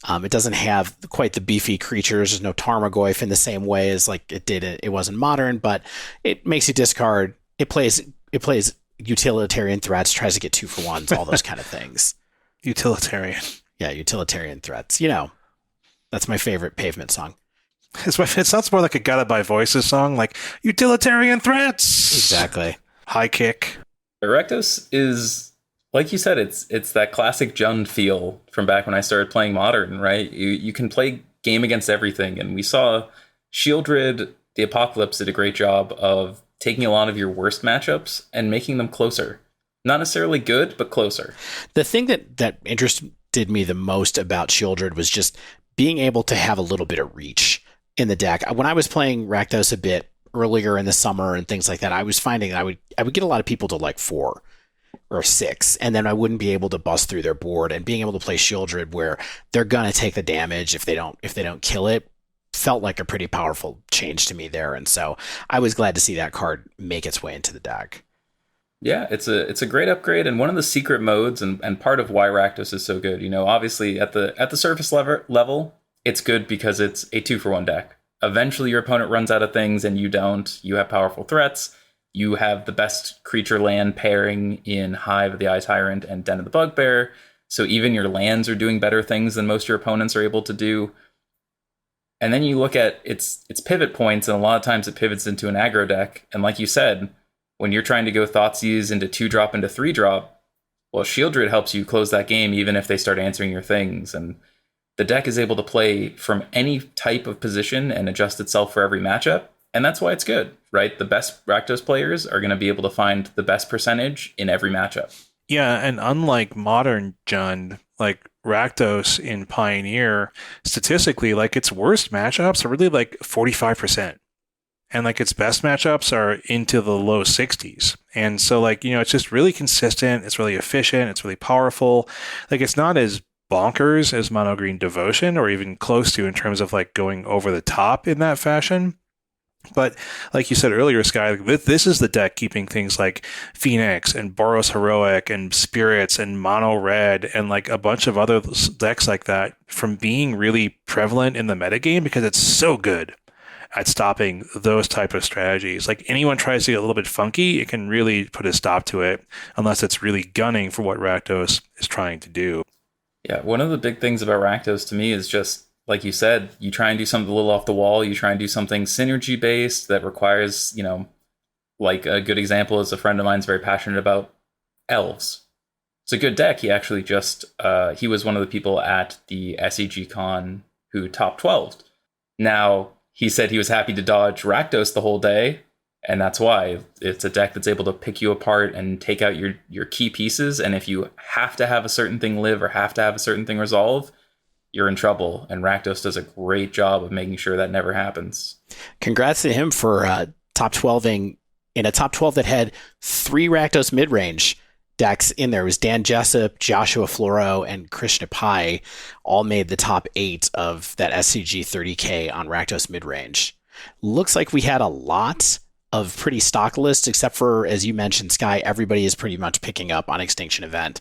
It doesn't have quite the beefy creatures. There's no Tarmogoyf in the same way as like it did. It wasn't modern, but it makes you discard. It plays utilitarian threats, tries to get 2-for-1s, all those kind of things. Utilitarian. Yeah, utilitarian threats. That's my favorite Pavement song. It sounds more like a Gotta Buy Voices song, like utilitarian threats. Exactly. High kick. Rakdos is, like you said, it's that classic Jund feel from back when I started playing Modern, right? You can play game against everything, and we saw Shieldred, the Apocalypse did a great job of taking a lot of your worst matchups and making them closer. Not necessarily good, but closer. The thing that interested me the most about Shieldred was just being able to have a little bit of reach in the deck. When I was playing Rakdos a bit earlier in the summer and things like that, I was finding I would get a lot of people to like 4 or 6, and then I wouldn't be able to bust through their board. And being able to play Shieldred where they're gonna take the damage if they don't kill it felt like a pretty powerful change to me there. And so I was glad to see that card make its way into the deck. Yeah, it's a great upgrade, and one of the secret modes, and part of why Rakdos is so good. Obviously at the surface level, it's good because it's a 2-for-1 deck. Eventually your opponent runs out of things and you don't. You have powerful threats. You have the best creature land pairing in Hive of the Eye Tyrant and Den of the Bugbear. So even your lands are doing better things than most of your opponents are able to do. And then you look at its pivot points, and a lot of times it pivots into an aggro deck. And like you said, when you're trying to go Thoughtseize into 2-drop into 3-drop, well, Shieldred helps you close that game even if they start answering your things. And the deck is able to play from any type of position and adjust itself for every matchup. And that's why it's good, right? The best Rakdos players are going to be able to find the best percentage in every matchup. Yeah, and unlike modern Jund, like Rakdos in Pioneer, statistically, like its worst matchups are really like 45%. And like its best matchups are into the low 60s. And so like, it's just really consistent. It's really efficient. It's really powerful. Like it's not as bonkers as Mono Green Devotion, or even close to, in terms of like going over the top in that fashion. But like you said earlier, Sky, this is the deck keeping things like Phoenix and Boros Heroic and Spirits and Mono Red and like a bunch of other decks like that from being really prevalent in the metagame, because it's so good at stopping those type of strategies. Like anyone tries to get a little bit funky, it can really put a stop to it, unless it's really gunning for what Rakdos is trying to do. Yeah, one of the big things about Rakdos to me is just, like you said, you try and do something a little off the wall. You try and do something synergy based that requires, like a good example is a friend of mine's very passionate about elves. It's a good deck. He actually he was one of the people at the SEG Con who top 12'd. Now, he said he was happy to dodge Rakdos the whole day, and that's why it's a deck that's able to pick you apart and take out your key pieces. And if you have to have a certain thing live or have to have a certain thing resolve, you're in trouble. And Rakdos does a great job of making sure that never happens. Congrats to him for top 12ing in a top 12 that had 3 Rakdos Midrange decks in there. It was Dan Jessup, Joshua Floro, and Krishna Pai all made the top 8 of that SCG 30K on Rakdos Midrange. Looks like we had a lot of pretty stock lists, except for, as you mentioned, Sky, everybody is pretty much picking up on Extinction Event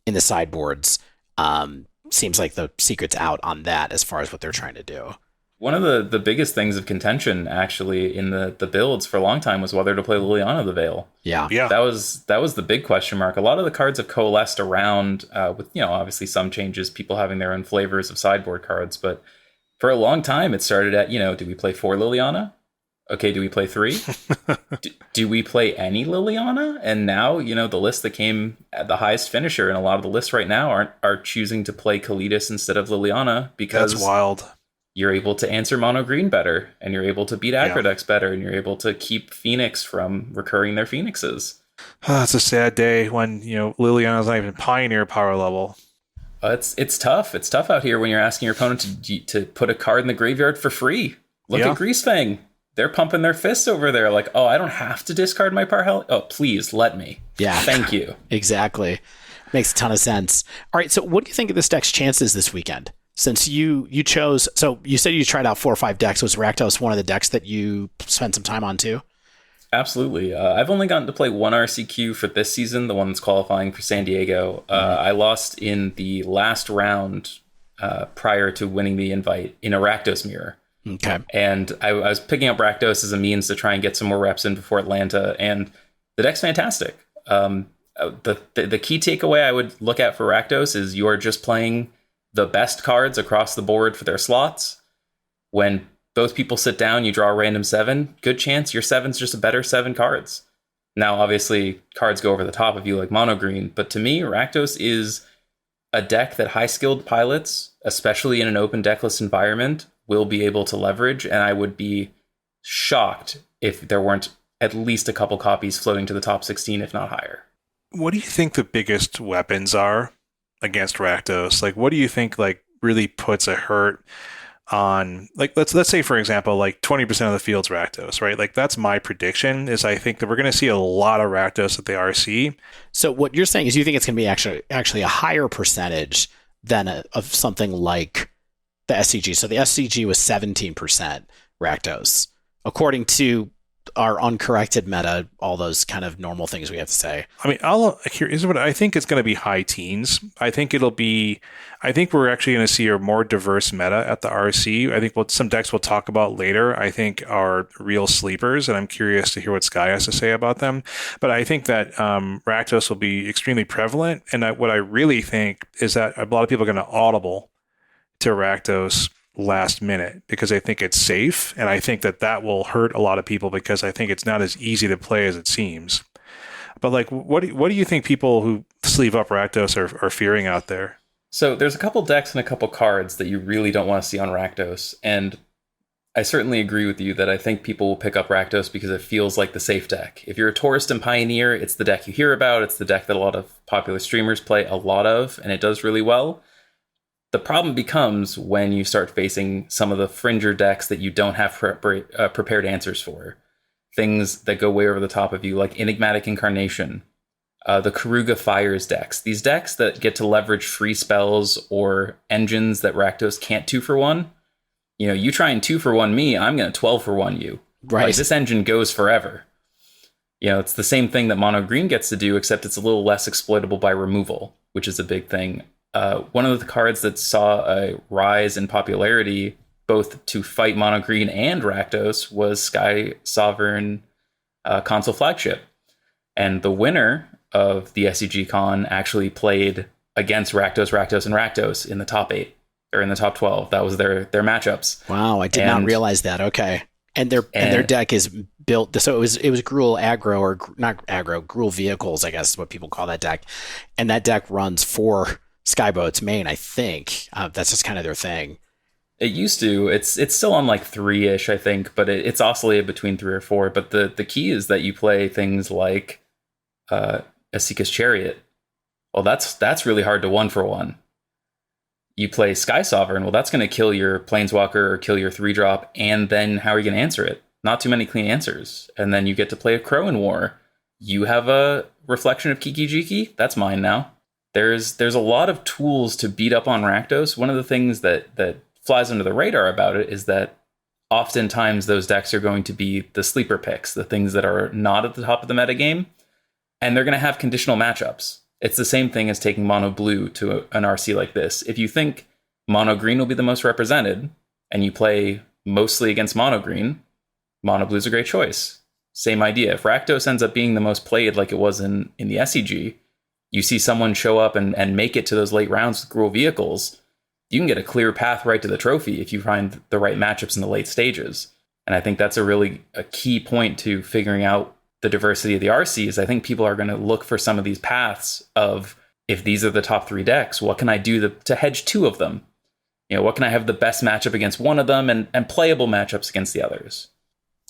in the sideboards. Seems like the secret's out on that as far as what they're trying to do. One of the biggest things of contention, actually, in the builds for a long time was whether to play Liliana the Veil. Yeah. That was the big question mark. A lot of the cards have coalesced around, with, obviously some changes, people having their own flavors of sideboard cards. But for a long time, it started at, do we play 4 Liliana? Okay, do we play 3? do we play any Liliana? And now, the list that came at the highest finisher, and a lot of the lists right now are choosing to play Kalitas instead of Liliana because That's wild. You're able to answer mono green better, and you're able to beat aggro decks better, and you're able to keep Phoenix from recurring their Phoenixes. It's a sad day when, Liliana's not even Pioneer power level. It's tough. It's tough out here when you're asking your opponent to put a card in the graveyard for free. Look at Greasefang. They're pumping their fists over there like, oh, I don't have to discard my power. Oh, please let me. Yeah. Thank you. Exactly. Makes a ton of sense. All right, so what do you think of this deck's chances this weekend? Since you chose, so you said you tried out 4 or 5 decks. Was Rakdos one of the decks that you spent some time on too? Absolutely. I've only gotten to play one RCQ for this season, the one that's qualifying for San Diego. I lost in the last round prior to winning the invite in a Rakdos mirror. Okay. And I was picking up Rakdos as a means to try and get some more reps in before Atlanta, and the deck's fantastic. The key takeaway I would look at for Rakdos is you are just playing the best cards across the board for their slots. When both people sit down, you draw a random 7, good chance your 7's just a better 7 cards. Now, obviously, cards go over the top of you like mono green, but to me, Rakdos is a deck that high-skilled pilots, especially in an open decklist environment, will be able to leverage, and I would be shocked if there weren't at least a couple copies floating to the top 16, if not higher. What do you think the biggest weapons are against Rakdos? Like, what do you think really puts a hurt on, let's say, for example, 20% of the field's Rakdos, right? That's my prediction, is I think that we're going to see a lot of Rakdos at the RC. So what you're saying is you think it's going to be actually a higher percentage than of something like the SCG. So the SCG was 17% Rakdos, according to our uncorrected meta, all those kind of normal things we have to say. I mean, here's what I think. It's going to be high teens. I think we're actually going to see a more diverse meta at the RC. I think some decks we'll talk about later, I think, are real sleepers, and I'm curious to hear what Sky has to say about them. But I think that Rakdos will be extremely prevalent, and what I really think is that a lot of people are going to audible to Rakdos last minute because I think it's safe, and I think that will hurt a lot of people because I think it's not as easy to play as it seems. But what do you think people who sleeve up Rakdos are fearing out there? So there's a couple decks and a couple cards that you really don't want to see on Rakdos, and I certainly agree with you that I think people will pick up Rakdos because it feels like the safe deck. If you're a tourist and pioneer, it's the deck you hear about. It's the deck that a lot of popular streamers play a lot of, and it does really well. The problem becomes when you start facing some of the fringer decks that you don't have prepared answers for. Things that go way over the top of you, like Enigmatic Incarnation, the Keruga Fires decks. These decks that get to leverage free spells or engines that Rakdos can't 2-for-1. You try and 2-for-1 me, I'm going to 12-for-1 you. Right. This engine goes forever. It's the same thing that Mono Green gets to do, except it's a little less exploitable by removal, which is a big thing. One of the cards that saw a rise in popularity, both to fight Mono Green and Rakdos, was Sky Sovereign Console Flagship. And the winner of the SCG Con actually played against Rakdos, and Rakdos in the top 8, or in the top 12. That was their matchups. Wow, I did not realize that. Okay. And their deck is built, so it was Gruul Aggro, or not Aggro, Gruul Vehicles, I guess is what people call that deck. And that deck runs 4 Skyboats main, I think. That's just kind of their thing. It used to. It's still on 3-ish, I think, but it's oscillated between 3 or 4. But the key is that you play things like Asika's Chariot. Well, that's really hard to 1-for-1. You play Sky Sovereign. Well, that's going to kill your Planeswalker or kill your 3-drop, and then how are you going to answer it? Not too many clean answers. And then you get to play a Crow in War. You have a Reflection of Kiki Jiki. That's mine now. There's a lot of tools to beat up on Rakdos. One of the things that flies under the radar about it is that oftentimes those decks are going to be the sleeper picks, the things that are not at the top of the metagame, and they're going to have conditional matchups. It's the same thing as taking mono blue to an RC like this. If you think mono green will be the most represented, and you play mostly against mono green, mono blue is a great choice. Same idea. If Rakdos ends up being the most played like it was in the SCG, you see someone show up and make it to those late rounds with Gruul Vehicles, you can get a clear path right to the trophy if you find the right matchups in the late stages. And I think that's a key point to figuring out the diversity of the RCs. I think people are going to look for some of these paths of, if these are the top 3 decks, what can I do to hedge 2 of them? What can I have the best matchup against one of them and playable matchups against the others?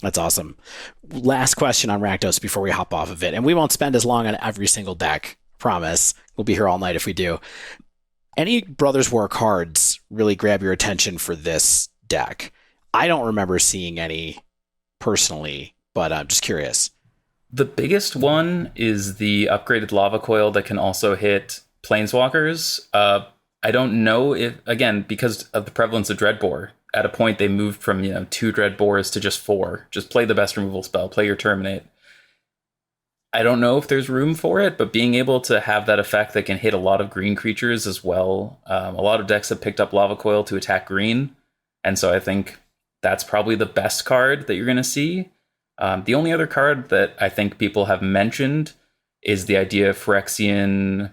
That's awesome. Last question on Rakdos before we hop off of it. And we won't spend as long on every single deck, promise. We'll be here all night if we do. Any Brothers War cards really grab your attention for this deck? I don't remember seeing any personally, but I'm just curious. The biggest one is the upgraded Lava Coil that can also hit Planeswalkers. I don't know if, again, because of the prevalence of Dreadbore, at a point they moved from 2 Dreadbores to just 4. Just play the best removal spell, play your Terminate. I don't know if there's room for it, but being able to have that effect that can hit a lot of green creatures as well. A lot of decks have picked up Lava Coil to attack green, and so I think that's probably the best card that you're going to see. The only other card that I think people have mentioned is the idea of Phyrexian...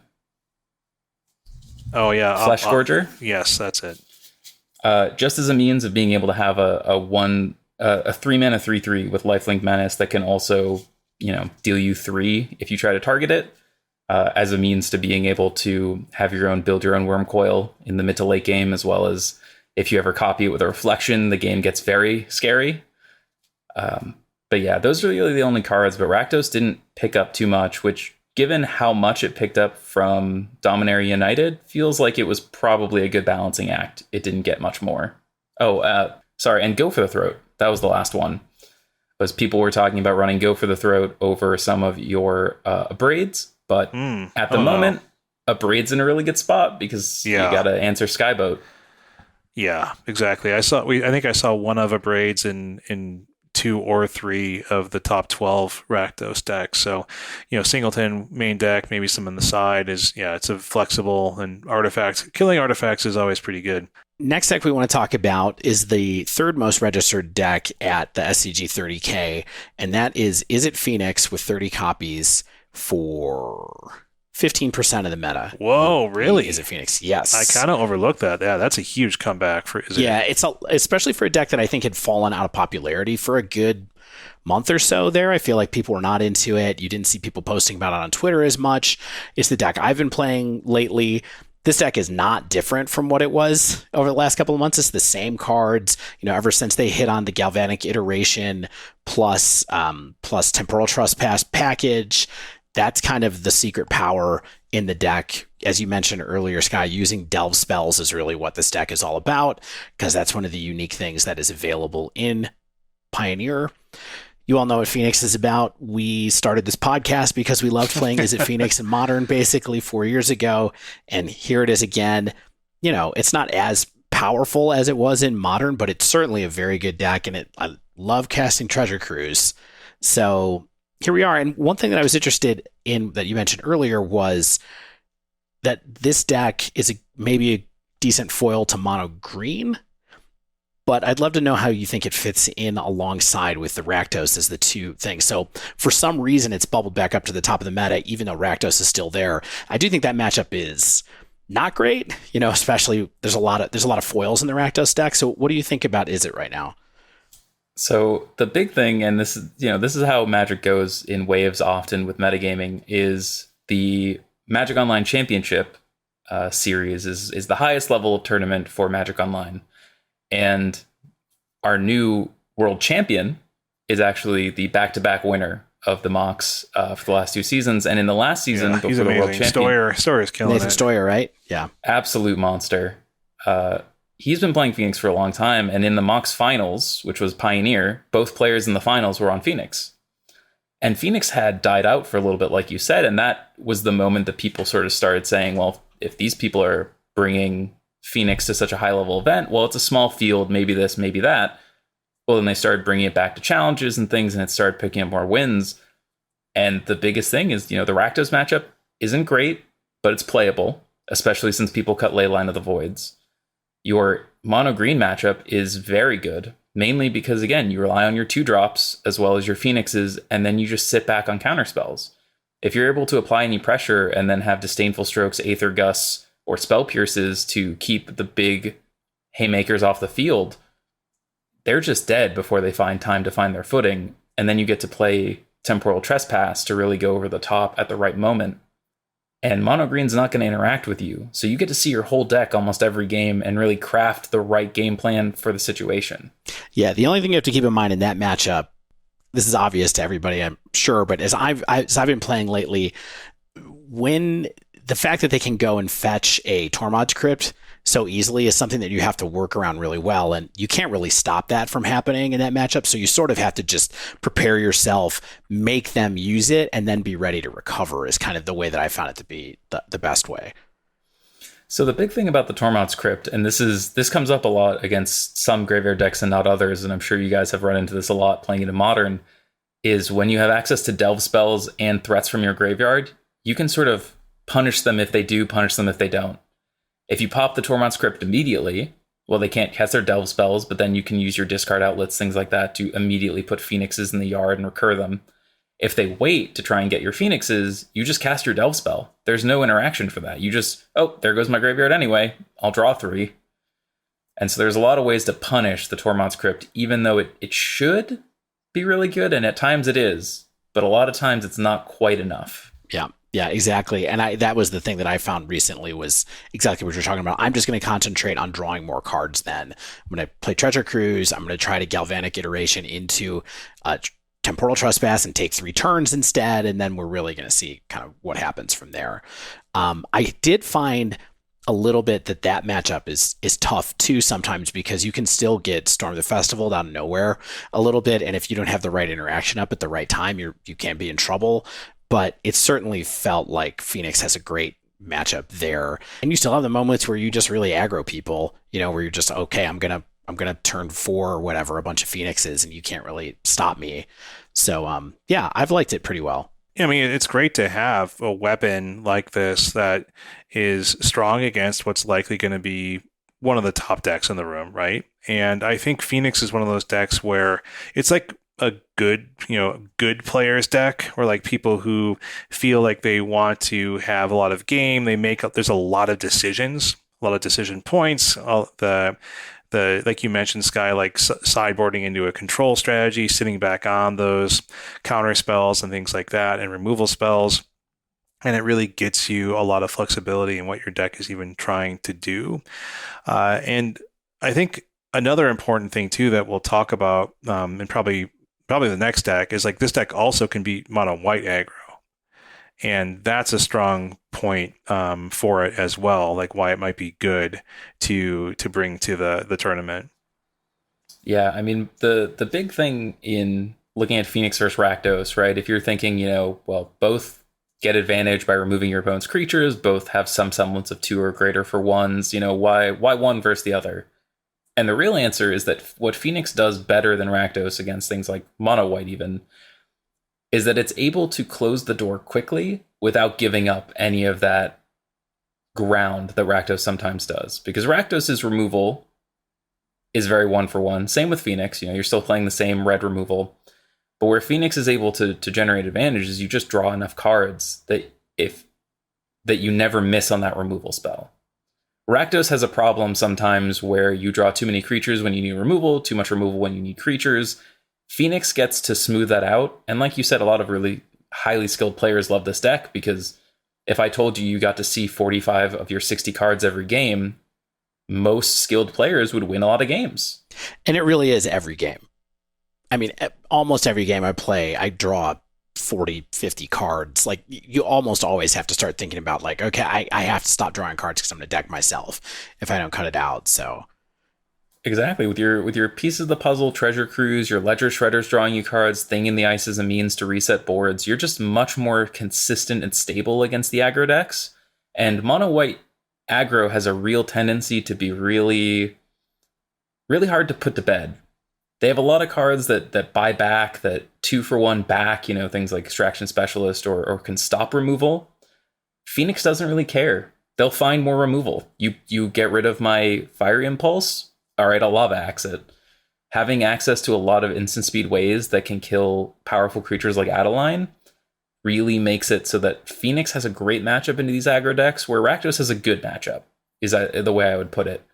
Oh, yeah. Flesh Scourger? Yes, that's it. Just as a means of being able to have a 3-mana 3/3 with Lifelink Menace that can also, deal you 3 if you try to target it, as a means to being able to have build your own Worm Coil in the mid to late game, as well as if you ever copy it with a Reflection, the game gets very scary. But yeah, those are really the only cards, but Rakdos didn't pick up too much, which, given how much it picked up from Dominaria United, feels like it was probably a good balancing act. It didn't get much more. Sorry, and Go for the Throat. That was the last one. Was people were talking about running Go for the Throat over some of your Abrades, but at the moment, Abrade's in a really good spot because you got to answer Skyboat. Yeah, exactly. I think I saw one of Abrades in 2 or 3 of the top 12 Rakdos decks. So, singleton main deck, maybe some on the side it's a flexible, and killing artifacts is always pretty good. Next deck we want to talk about is the 3rd most registered deck at the SCG 30K, and that is Izzet Phoenix with 30 copies for 15% of the meta. Whoa, really? Izzet Phoenix, yes. I kind of overlooked that. Yeah, that's a huge comeback for Izzet. Yeah, especially for a deck that I think had fallen out of popularity for a good month or so there. I feel like people were not into it. You didn't see people posting about it on Twitter as much. It's the deck I've been playing lately. This deck is not different from what it was over the last couple of months. It's the same cards, ever since they hit on the Galvanic Iteration plus Temporal Trespass package. That's kind of the secret power in the deck. As you mentioned earlier, Sky, using Delve spells is really what this deck is all about, because that's one of the unique things that is available in Pioneer. You all know what Phoenix is about. We started this podcast because we loved playing Izzet Phoenix in Modern basically 4 years ago, and here it is again. It's not as powerful as it was in Modern, but it's certainly a very good deck, and I love casting Treasure Cruise. So here we are. And one thing that I was interested in that you mentioned earlier was that this deck is maybe a decent foil to mono green, but I'd love to know how you think it fits in alongside with the Rakdos as the two things. So for some reason, it's bubbled back up to the top of the meta, even though Rakdos is still there. I do think that matchup is not great, especially there's a lot of foils in the Rakdos deck. So what do you think about Izzet right now? So the big thing, and this is how Magic goes in waves often with metagaming, is the Magic Online Championship series is the highest level of tournament for Magic Online. And our new world champion is actually the back-to-back winner of the Mox for the last 2 seasons. And in the last season, before he's the amazing. world champion, Stoyer's killing Nathan it. Stoyer, right? Yeah. Absolute monster. He's been playing Phoenix for a long time. And in the Mox finals, which was Pioneer, both players in the finals were on Phoenix. And Phoenix had died out for a little bit, like you said. And that was the moment that people sort of started saying, well, if these people are bringing Phoenix to such a high level event, well, it's a small field, maybe this, maybe that. Well, then they started bringing it back to challenges and things, and it started picking up more wins. And the biggest thing is, the Rakdos matchup isn't great, but it's playable, especially since people cut Leyline of the Voids. Your mono green matchup is very good, mainly because, again, you rely on your 2-drops as well as your Phoenixes, and then you just sit back on counterspells. If you're able to apply any pressure and then have Disdainful Strokes, Aether Gusts, or Spell Pierces to keep the big haymakers off the field, they're just dead before they find time to find their footing. And then you get to play Temporal Trespass to really go over the top at the right moment. And mono green's not going to interact with you. So you get to see your whole deck almost every game and really craft the right game plan for the situation. Yeah, the only thing you have to keep in mind in that matchup, this is obvious to everybody, I'm sure, but as I've been playing lately, when the fact that they can go and fetch a Tormod's Crypt so easily is something that you have to work around really well, and you can't really stop that from happening in that matchup, so you sort of have to just prepare yourself, make them use it, and then be ready to recover is kind of the way that I found it to be the best way. So the big thing about the Tormod's Crypt, and this comes up a lot against some graveyard decks and not others, and I'm sure you guys have run into this a lot playing it in Modern, is when you have access to delve spells and threats from your graveyard, you can sort of punish them if they do, punish them if they don't. If you pop the Tormod's Crypt immediately, well, they can't cast their delve spells, but then you can use your discard outlets, things like that, to immediately put Phoenixes in the yard and recur them. If they wait to try and get your Phoenixes, you just cast your delve spell. There's no interaction for that. You just, oh, there goes my graveyard anyway. I'll draw 3. And so there's a lot of ways to punish the Tormod's Crypt, even though it should be really good, and at times it is, but a lot of times it's not quite enough. Yeah, exactly. And that was the thing that I found recently was exactly what you're talking about. I'm just going to concentrate on drawing more cards then. I'm going to play Treasure Cruise. I'm going to try to Galvanic Iteration into Temporal Trespass and take 3 turns instead, and then we're really going to see kind of what happens from there. I did find a little bit that matchup is tough too sometimes, because you can still get Storm the Festival out of nowhere a little bit, and if you don't have the right interaction up at the right time, you can be in trouble. But it certainly felt like Phoenix has a great matchup there, and you still have the moments where you just really aggro people, where you're just, okay, I'm gonna turn 4 or whatever, a bunch of Phoenixes, and you can't really stop me. So yeah, I've liked it pretty well. I mean, it's great to have a weapon like this that is strong against what's likely going to be one of the top decks in the room, right? And I think Phoenix is one of those decks where it's like a good players deck, or like people who feel like they want to have a lot of game. There's a lot of decisions, a lot of decision points. The like you mentioned, Sky, like sideboarding into a control strategy, sitting back on those counter spells and things like that, and removal spells. And it really gets you a lot of flexibility in what your deck is even trying to do. And I think another important thing too that we'll talk about, and probably the next deck, is like this deck also can be mono white aggro. And that's a strong point for it as well, like why it might be good to bring to the tournament. Yeah, I mean, the big thing in looking at Phoenix versus Rakdos, right? If you're thinking, both get advantage by removing your opponent's creatures, both have some semblance of 2 or greater for ones, why one versus the other? And the real answer is that what Phoenix does better than Rakdos against things like mono white even is that it's able to close the door quickly without giving up any of that ground that Rakdos sometimes does. Because Rakdos' removal is very 1-for-1. Same with Phoenix. You're still playing the same red removal. But where Phoenix is able to generate advantage is you just draw enough cards that you never miss on that removal spell. Rakdos has a problem sometimes where you draw too many creatures when you need removal, too much removal when you need creatures. Phoenix gets to smooth that out. And like you said, a lot of really highly skilled players love this deck, because if I told you got to see 45 of your 60 cards every game, most skilled players would win a lot of games. And it really is every game. I mean, almost every game I play, I draw 40, 50 cards. Like, you almost always have to start thinking about, like, okay, I have to stop drawing cards because I'm going to deck myself if I don't cut it out. So exactly, with your pieces of the puzzle, Treasure Cruise, your Ledger Shredders drawing you cards, Thing in the Ice as a means to reset boards, you're just much more consistent and stable against the aggro decks. And mono white aggro has a real tendency to be really, really hard to put to bed. They have a lot of cards that buy back, that 2-for-1 back, things like Extraction Specialist or can stop removal. Phoenix doesn't really care. They'll find more removal. You get rid of my Fire Impulse, all right, I'll Lava Axe it. Having access to a lot of instant speed ways that can kill powerful creatures like Adeline really makes it so that Phoenix has a great matchup into these aggro decks, where Rakdos has a good matchup, is the way I would put it.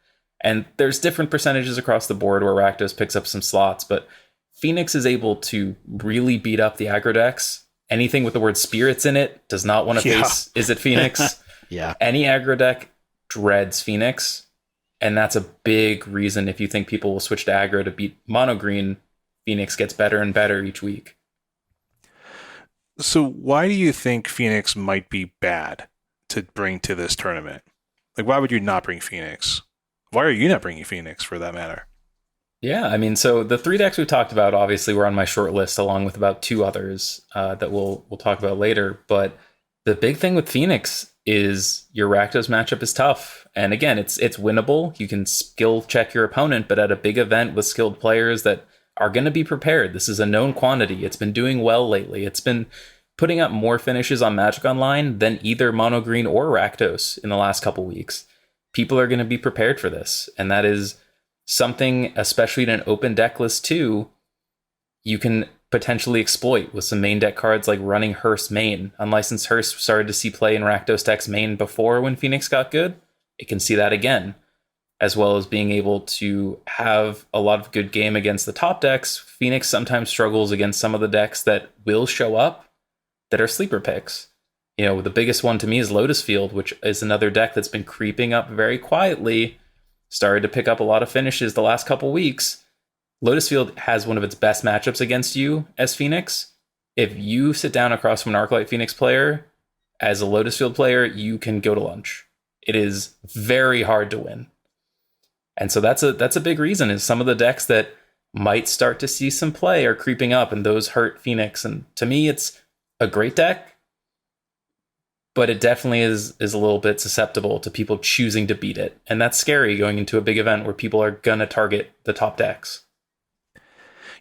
And there's different percentages across the board where Rakdos picks up some slots, but Phoenix is able to really beat up the aggro decks. Anything with the word spirits in it does not want to face Izzet Phoenix. Yeah. Any aggro deck dreads Phoenix. And that's a big reason if you think people will switch to aggro to beat mono green, Phoenix gets better and better each week. So why do you think Phoenix might be bad to bring to this tournament? Like, why would you not bring Phoenix? Why are you not bringing Phoenix, for that matter? Yeah, I mean, so the 3 decks we talked about obviously were on my short list, along with about 2 others that we'll talk about later. But the big thing with Phoenix is your Rakdos matchup is tough. And again, it's winnable. You can skill check your opponent, but at a big event with skilled players that are going to be prepared. This is a known quantity. It's been doing well lately. It's been putting up more finishes on Magic Online than either Mono Green or Rakdos in the last couple weeks. People are going to be prepared for this. And that is something, especially in an open deck list too, you can potentially exploit with some main deck cards like running Hearst main. Unlicensed Hearst started to see play in Rakdos deck's main before when Phoenix got good. It can see that again, as well as being able to have a lot of good game against the top decks. Phoenix sometimes struggles against some of the decks that will show up that are sleeper picks. You know, the biggest one to me is Lotus Field, which is another deck that's been creeping up very quietly, started to pick up a lot of finishes the last couple weeks. Lotus Field has one of its best matchups against you as Phoenix. If you sit down across from an Arclight Phoenix player, as a Lotus Field player, you can go to lunch. It is very hard to win. And so that's a big reason, is some of the decks that might start to see some play are creeping up, and those hurt Phoenix. And to me, it's a great deck, but it definitely is a little bit susceptible to people choosing to beat it. And that's scary going into a big event where people are going to target the top decks.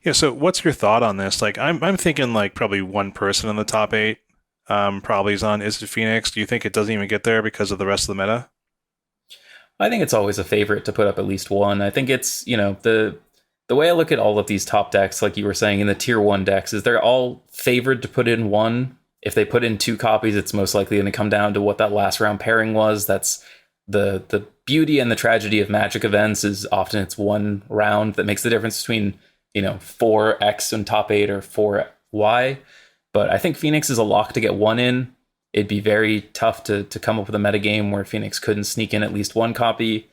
Yeah, so what's your thought on this? Like, I'm thinking like probably one person in the top 8 probably is on Izzet Phoenix. Do you think it doesn't even get there because of the rest of the meta? I think it's always a favorite to put up at least one. I think it's, you know, the way I look at all of these top decks, like you were saying, in the tier 1 decks, is they're all favored to put in one. If they put in 2 copies, it's most likely going to come down to what that last round pairing was. That's the beauty and the tragedy of Magic events, is often it's one round that makes the difference between, you know, 4X in top 8 or 4Y. But I think Phoenix is a lock to get one in. It'd be very tough to come up with a metagame where Phoenix couldn't sneak in at least one copy.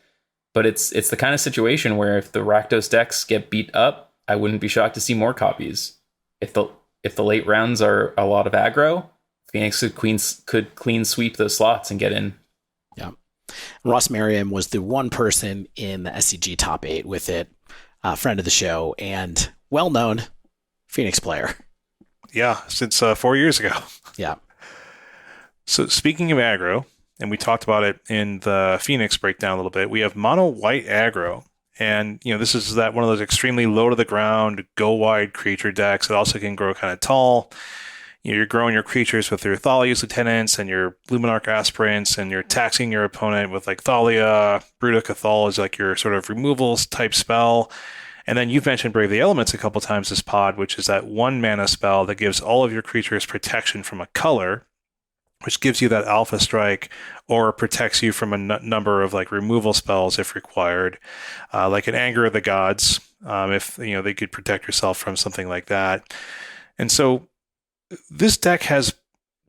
But it's the kind of situation where if the Rakdos decks get beat up, I wouldn't be shocked to see more copies. If the late rounds are a lot of aggro, Phoenix could clean sweep those slots and get in. Yeah. Ross Merriam was the one person in the SCG top 8 with it, friend of the show and well-known Phoenix player. Yeah, since 4 years ago. Yeah. So speaking of aggro, and we talked about it in the Phoenix breakdown a little bit, we have mono white aggro. And, you know, this is that one of those extremely low to the ground, go wide creature decks. It also can grow kind of tall. You know, you're growing your creatures with your Thalia's Lieutenants and your Luminarch Aspirants, and you're taxing your opponent with like Thalia. Bruta Cathal is like your sort of removals type spell. And then you've mentioned Brave the Elements a couple times this pod, which is that 1 mana spell that gives all of your creatures protection from a color, which gives you that alpha strike or protects you from a number of like removal spells if required, like an Anger of the Gods, if you know they could protect yourself from something like that. And so this deck has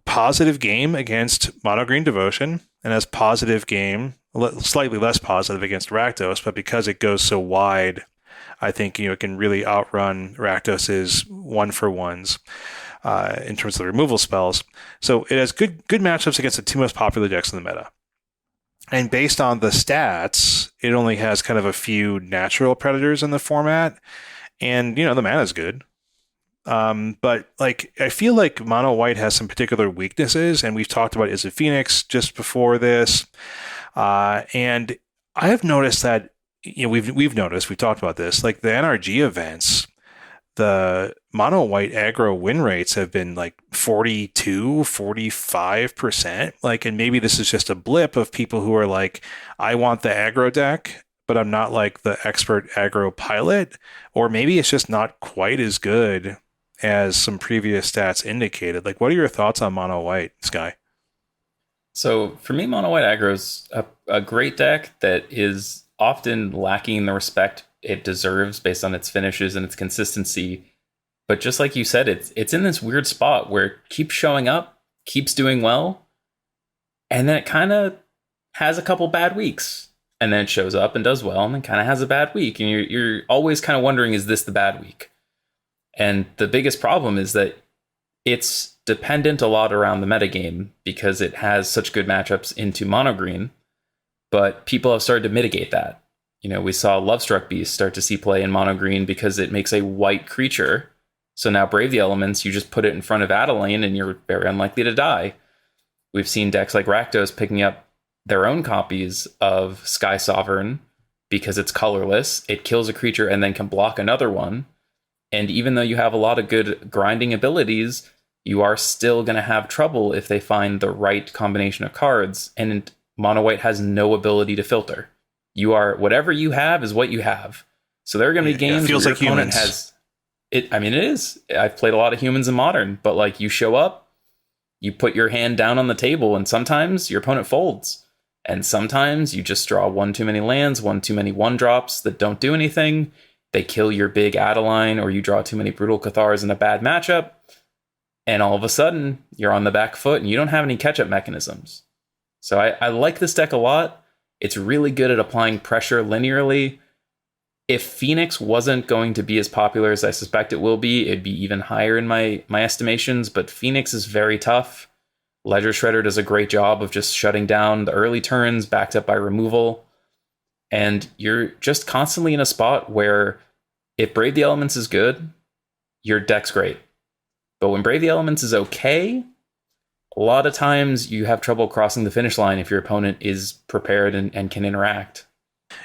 positive game against Mono Green Devotion and has positive game, slightly less positive against Rakdos, but because it goes so wide, I think, you know, it can really outrun Rakdos's 1-for-1s. In terms of the removal spells. So it has good matchups against the 2 most popular decks in the meta. And based on the stats, it only has kind of a few natural predators in the format. And, you know, the mana is good. But like, I feel like mono white has some particular weaknesses, and we've talked about Izzet Phoenix just before this. And I have noticed that, you know, we've talked about this, like the NRG events, the mono white aggro win rates have been like 42-45%. Like, and maybe this is just a blip of people who are like, I want the aggro deck, but I'm not like the expert aggro pilot. Or maybe it's just not quite as good as some previous stats indicated. Like, what are your thoughts on mono white, Sky? So for me, mono white aggro is a great deck that is often lacking the respect it deserves based on its finishes and its consistency. But just like you said, it's in this weird spot where it keeps showing up, keeps doing well, and then it kind of has a couple bad weeks. And then it shows up and does well and then kind of has a bad week. And you're always kind of wondering, is this the bad week? And the biggest problem is that it's dependent a lot around the metagame because it has such good matchups into mono green. But people have started to mitigate that. You know, we saw Lovestruck Beast start to see play in mono green because it makes a white creature. So now Brave the Elements, you just put it in front of Adeline and you're very unlikely to die. We've seen decks like Rakdos picking up their own copies of Sky Sovereign because it's colorless. It kills a creature and then can block another one. And even though you have a lot of good grinding abilities, you are still going to have trouble if they find the right combination of cards. And mono white has no ability to filter. You are, whatever you have is what you have. So there are going to be games feels where like your opponent humans. has it. I mean, it is. I've played a lot of humans in modern, but like you show up, you put your hand down on the table, and sometimes your opponent folds. And sometimes you just draw one too many lands, one too many 1-drops that don't do anything. They kill your big Adeline, or you draw too many Brutal Cathars in a bad matchup. And all of a sudden, you're on the back foot and you don't have any catch-up mechanisms. So I like this deck a lot. It's really good at applying pressure linearly. If Phoenix wasn't going to be as popular as I suspect it will be, it'd be even higher in my estimations. But Phoenix is very tough. Ledger Shredder does a great job of just shutting down the early turns, backed up by removal. And you're just constantly in a spot where if Brave the Elements is good, your deck's great. But when Brave the Elements is okay, a lot of times you have trouble crossing the finish line if your opponent is prepared and can interact.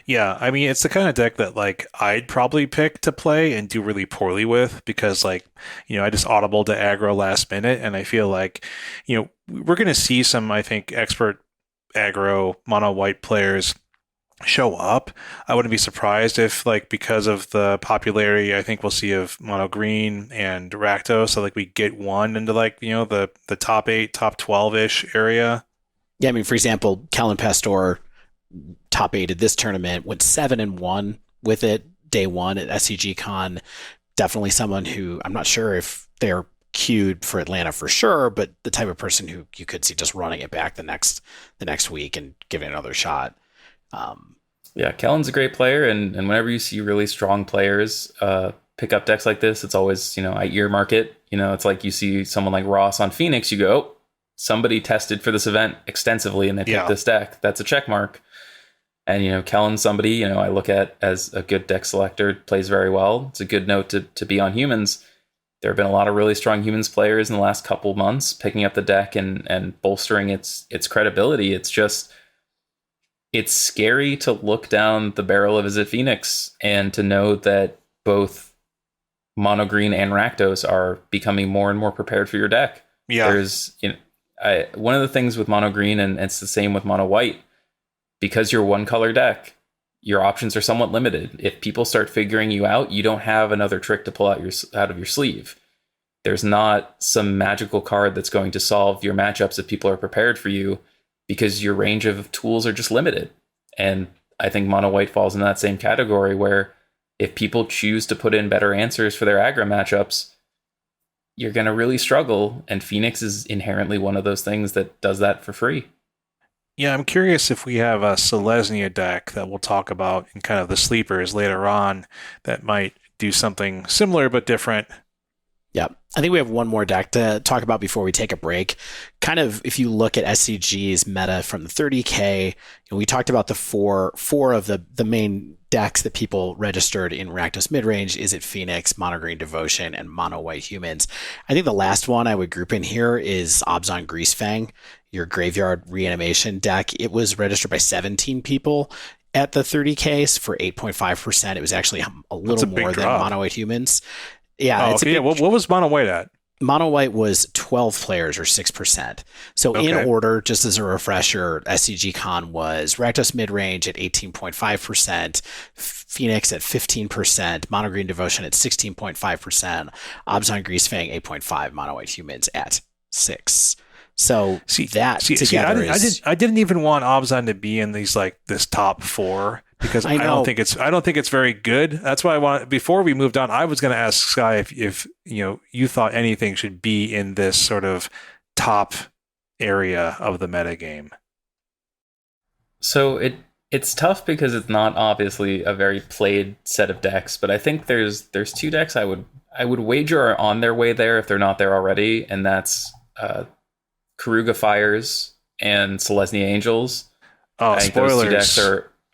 Yeah, I mean, it's the kind of deck that, like, I'd probably pick to play and do really poorly with because, like, you know, I just audibled to aggro last minute, and I feel like, you know, we're going to see some, I think, expert aggro mono white players show up. I wouldn't be surprised if, like, because of the popularity I think we'll see of mono green and Rakdos, so like we get one into, like, you know, the top 8, top 12-ish area. Yeah, I mean, for example, Kellen Pastor top 8 at this tournament, went 7-1 with it day one at SCG Con. Definitely someone who I'm not sure if they're queued for Atlanta for sure, but the type of person who you could see just running it back the next week and giving it another shot. Yeah, Kellen's a great player, and whenever you see really strong players pick up decks like this, it's always, you know, I earmark it. You know, it's like you see someone like Ross on Phoenix, you go, oh, somebody tested for this event extensively and they picked this deck. That's a check mark. And, you know, Kellen's somebody, you know, I look at as a good deck selector, plays very well. It's a good note to be on humans. There have been a lot of really strong humans players in the last couple months picking up the deck and bolstering its credibility. It's just, it's scary to look down the barrel of Izzet Phoenix and to know that both Mono Green and Rakdos are becoming more and more prepared for your deck. Yeah. There's, you know, one of the things with Mono Green, and it's the same with Mono White, because you're one color deck, your options are somewhat limited. If people start figuring you out, you don't have another trick to pull out of your sleeve. There's not some magical card that's going to solve your matchups if people are prepared for you, because your range of tools are just limited. And I think Mono White falls in that same category where if people choose to put in better answers for their aggro matchups, you're going to really struggle. And Phoenix is inherently one of those things that does that for free. Yeah, I'm curious if we have a Selesnya deck that we'll talk about in kind of the sleepers later on that might do something similar but different. Yeah, I think we have one more deck to talk about before we take a break. Kind of, if you look at SCG's meta from the 30K, we talked about the four of the main decks that people registered in Rakdos Midrange. Izzet Phoenix, Mono Green Devotion, and Mono White Humans. I think the last one I would group in here is Abzan Greasefang, your Graveyard Reanimation deck. It was registered by 17 people at the 30Ks for 8.5%. It was actually a little more than Mono White Humans. Yeah, what was Mono White at? Mono White was 12 players or 6%. So in order, just as a refresher, SCG Con was Rakdos Midrange at 18.5%, Phoenix at 15%, Mono Green Devotion at 16.5%, Abzan Greasefang 8.5%, Mono White Humans at 6%. So together I didn't even want Abzan to be in these, like, this top 4 because I I know. don't think it's very good. That's why before we moved on, I was going to ask Sky if you thought anything should be in this sort of top area of the metagame. So it's tough because it's not obviously a very played set of decks, but I think there's two decks I would wager are on their way there if they're not there already, and that's Keruga Fires and Selesnya Angels. Oh, I think spoilers! those two decks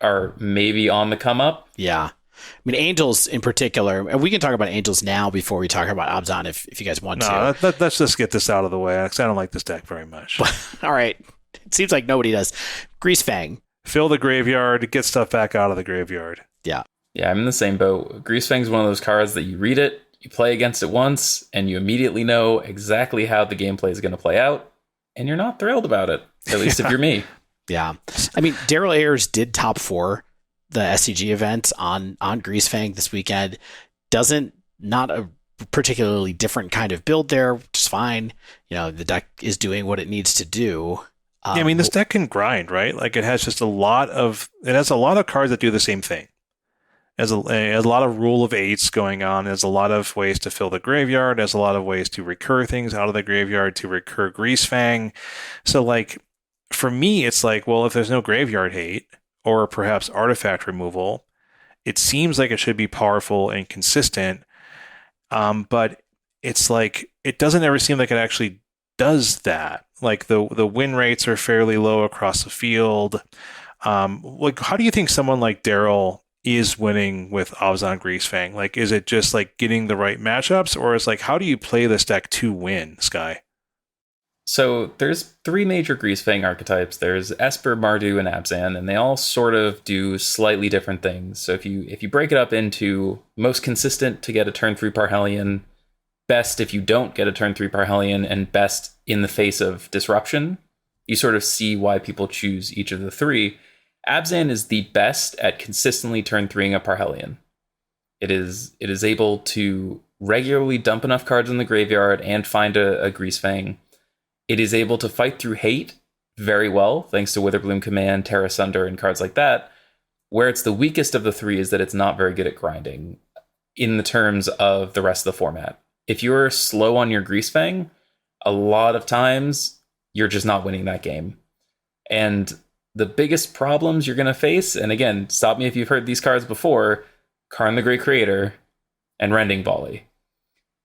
are maybe on the come up. Yeah. I mean, Angels in particular, and we can talk about Angels now before we talk about Abzan if you guys want to. Let's just get this out of the way, because I don't like this deck very much. All right. It seems like nobody does. Greasefang. Fill the graveyard, get stuff back out of the graveyard. Yeah. Yeah, I'm in the same boat. Greasefang's one of those cards that you read it, you play against it once, and you immediately know exactly how the gameplay is going to play out, and you're not thrilled about it, at least if you're me. Yeah. I mean, Daryl Ayers did top 4 the SCG event on Greasefang this weekend. Not a particularly different kind of build there, which is fine. The deck is doing what it needs to do. I mean, this deck can grind, right? Like it has a lot of cards that do the same thing. It has a lot of rule of 8s going on. There's a lot of ways to fill the graveyard. There's a lot of ways to recur things out of the graveyard, to recur Greasefang. So like, for me, it's like, well, if there's no graveyard hate or perhaps artifact removal, it seems like it should be powerful and consistent. But it's like, it doesn't ever seem like it actually does that. Like the win rates are fairly low across the field. Like, how do you think someone like Daryl is winning with Abzan Greasefang? Like, is it just like getting the right matchups, or is like, how do you play this deck to win, Sky? So there's 3 major Greasefang archetypes. There's Esper, Mardu, and Abzan, and they all sort of do slightly different things. So if you break it up into most consistent to get a turn 3 Parhelion, best if you don't get a turn 3 Parhelion, and best in the face of disruption, you sort of see why people choose each of the 3. Abzan is the best at consistently turn 3ing a Parhelion. It is able to regularly dump enough cards in the graveyard and find a Greasefang. It is able to fight through hate very well, thanks to Witherbloom Command, Terra Sunder, and cards like that. Where it's the weakest of the 3 is that it's not very good at grinding in the terms of the rest of the format. If you're slow on your Greasefang, a lot of times you're just not winning that game. And the biggest problems you're going to face, and again, stop me if you've heard these cards before, Karn the Great Creator and Rending Volley.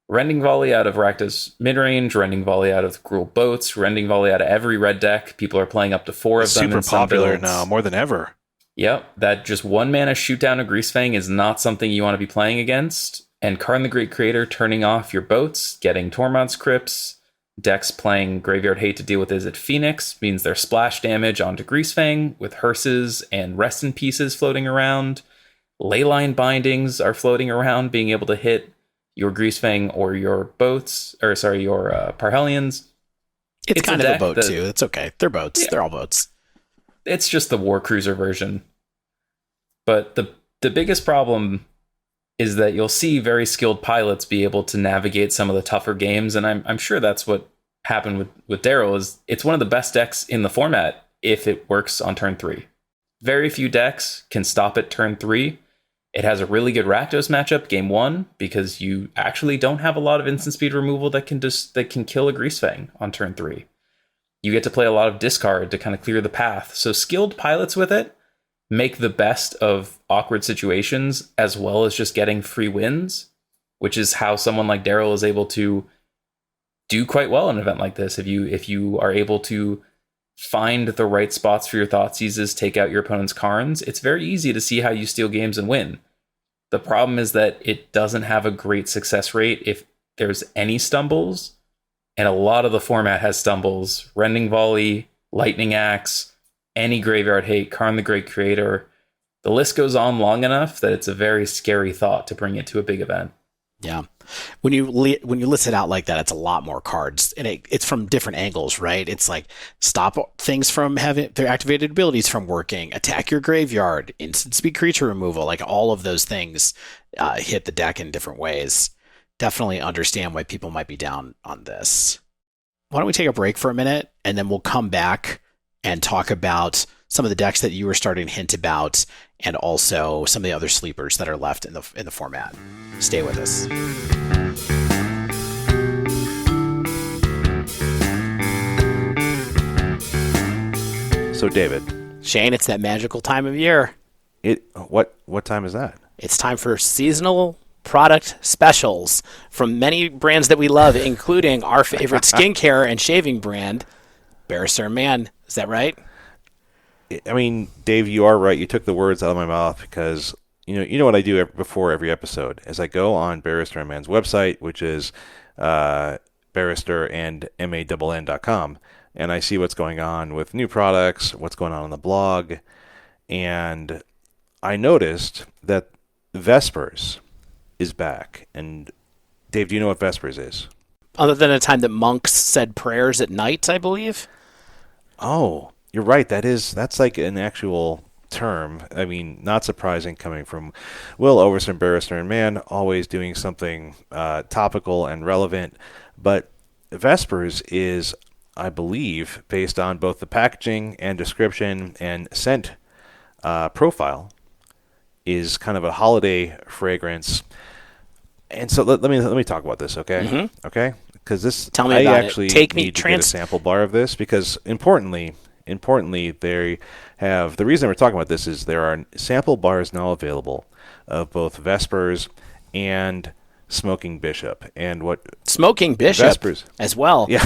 Rending Volley out of Rakdos Midrange, Rending Volley out of Gruul Boats, Rending Volley out of every red deck. People are playing up to 4 of them. Super popular now, more than ever. Yep, that just 1 mana shoot down a Greasefang is not something you want to be playing against. And Karn the Great Creator turning off your boats, getting Tormod's Crypts, decks playing Graveyard Hate to deal with Izzet Phoenix means there's splash damage onto Greasefang with hearses and Rest in Pieces floating around. Leyline Bindings are floating around, being able to hit your Greasefang or your boats, or sorry, your Parhelions. It's kind of a boat too. It's okay. They're boats. Yeah. They're all boats. It's just the War Cruiser version. But the biggest problem is that you'll see very skilled pilots be able to navigate some of the tougher games, and I'm sure that's what happened with Daryl. Is it's one of the best decks in the format if it works on turn 3. Very few decks can stop at turn 3. It has a really good Rakdos matchup game 1 because you actually don't have a lot of instant speed removal that can kill a Greasefang on turn 3. You get to play a lot of discard to kind of clear the path. So skilled pilots with it make the best of awkward situations as well as just getting free wins, which is how someone like Daryl is able to do quite well in an event like this. If you are able to find the right spots for your Thoughtseizes, take out your opponent's Karns, it's very easy to see how you steal games and win. The problem is that it doesn't have a great success rate if there's any stumbles, and a lot of the format has stumbles. Rending Volley, Lightning Axe, any Graveyard Hate, Karn the Great Creator. The list goes on long enough that it's a very scary thought to bring it to a big event. Yeah. When you list it out like that, it's a lot more cards, and it's from different angles, right? It's like stop things from having their activated abilities from working, attack your graveyard, instant speed creature removal, like all of those things hit the deck in different ways. Definitely understand why people might be down on this. Why don't we take a break for a minute, and then we'll come back and talk about some of the decks that you were starting to hint about and also some of the other sleepers that are left in the format. Stay with us. So, David. Shane, it's that magical time of year. What time is that? It's time for seasonal product specials from many brands that we love, including our favorite skincare and shaving brand, Barrister Man. Is that right? I mean, Dave, you are right. You took the words out of my mouth because you know what I do before every episode is I go on Barrister and Man's website, which is barristerandman.com, and I see what's going on with new products, what's going on the blog, and I noticed that Vespers is back. And Dave, do you know what Vespers is? Other than a time that monks said prayers at night, I believe. Oh, you're right. That's like an actual term. I mean, not surprising coming from Will Overson, Barrister and Man, always doing something topical and relevant. But Vespers is, I believe, based on both the packaging and description and scent profile, is kind of a holiday fragrance. And so let me talk about this, okay? Mm-hmm. Okay? Because this, tell me about actually it. Take me need to get a sample bar of this because importantly, they have the reason we're talking about this is there are sample bars now available of both Vespers and Smoking Bishop. And what Smoking Bishop Vespers as well. Yeah.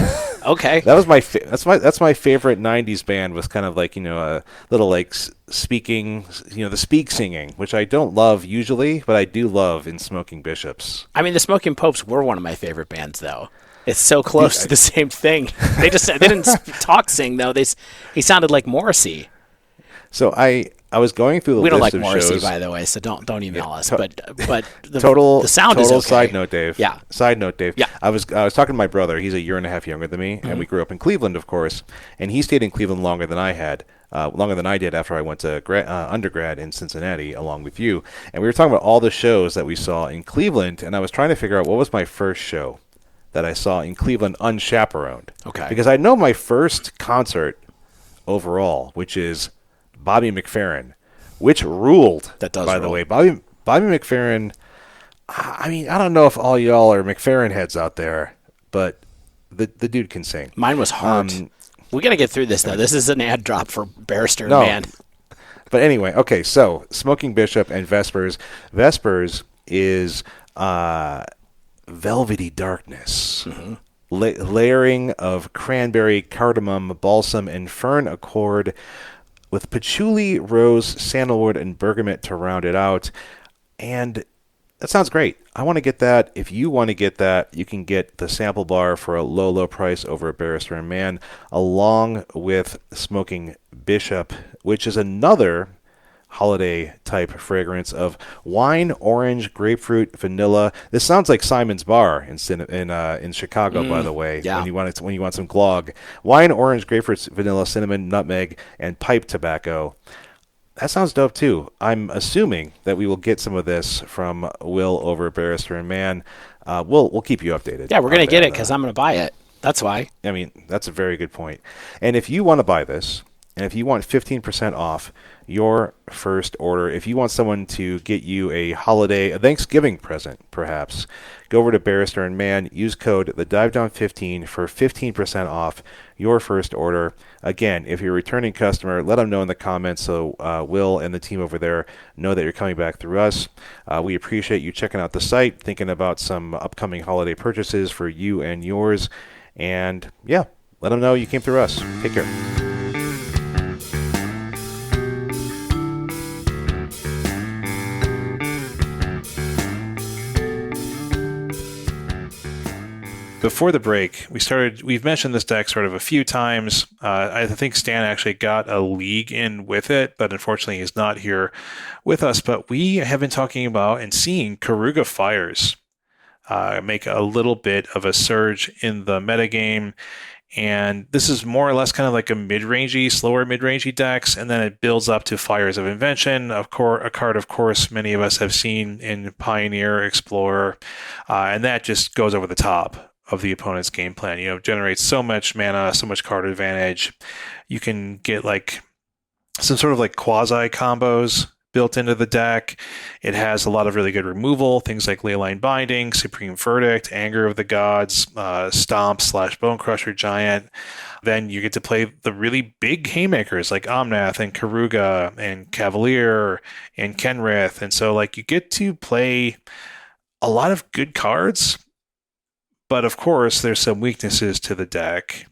Okay. That was that's my favorite 90s band was kind of like, a little like speaking, the speak singing, which I don't love usually, but I do love in Smoking Bishops. I mean, the Smoking Popes were one of my favorite bands though. It's so close to the same thing. They didn't talk sing though. He sounded like Morrissey. So I was going through the we don't list like of Morrissey, shows. by the way, so don't email us. But the sound is total okay. side note, Dave. Yeah. Side note, Dave. Yeah. I was talking to my brother. He's a year and a half younger than me, and we grew up in Cleveland, of course. And he stayed in Cleveland longer than I did after I went to undergrad in Cincinnati, along with you. And we were talking about all the shows that we saw in Cleveland, and I was trying to figure out what was my first show that I saw in Cleveland unchaperoned. Okay. Because I know my first concert overall, which is Bobby McFerrin, which ruled. That does by rule. the way. Bobby McFerrin, I mean, I don't know if all y'all are McFerrin heads out there, but the dude can sing. Mine was hard. We got to get through this, though. This is an ad drop for Barrister No. Man. But anyway, okay, so Smoking Bishop and Vespers. Vespers is velvety darkness. Mm-hmm. Layering of cranberry, cardamom, balsam, and fern accord with patchouli, rose, sandalwood, and bergamot to round it out. And that sounds great. I want to get that. If you want to get that, you can get the sample bar for a low, low price over at Barrister and Man, along with Smoking Bishop, which is another holiday type fragrance of wine, orange, grapefruit, vanilla. This sounds like Simon's Bar in Chicago, by the way. Yeah. When you want some glog, wine, orange, grapefruit, vanilla, cinnamon, nutmeg, and pipe tobacco. That sounds dope too. I'm assuming that we will get some of this from Will over at Barrister and Man. We'll keep you updated. Yeah, we're going to get it because I'm going to buy it. That's why. I mean, that's a very good point. And if you want to buy this, and if you want 15% off your first order, if you want someone to get you a Thanksgiving present, perhaps, go over to Barrister and Man, use code TheDiveDown15 for 15% off your first order. Again, if you're a returning customer, let them know in the comments so Will and the team over there know that you're coming back through us. We appreciate you checking out the site, thinking about some upcoming holiday purchases for you and yours. And yeah, let them know you came through us. Take care. Before the break, we've mentioned this deck sort of a few times. I think Stan actually got a league in with it, but unfortunately he's not here with us. But we have been talking about and seeing Keruga Fires make a little bit of a surge in the metagame. And this is more or less kind of like a slower mid-rangey decks, and then it builds up to Fires of Invention, a card, of course, many of us have seen in Pioneer, Explorer, and that just goes over the top of the opponent's game plan. Generates so much mana, so much card advantage. You can get like some sort of like quasi combos built into the deck. It has a lot of really good removal, things like Leyline Binding, Supreme Verdict, Anger of the Gods, Stomp / Bone Crusher Giant. Then you get to play the really big haymakers like Omnath and Keruga and Cavalier and Kenrith. And so like you get to play a lot of good cards, but of course there's some weaknesses to the deck.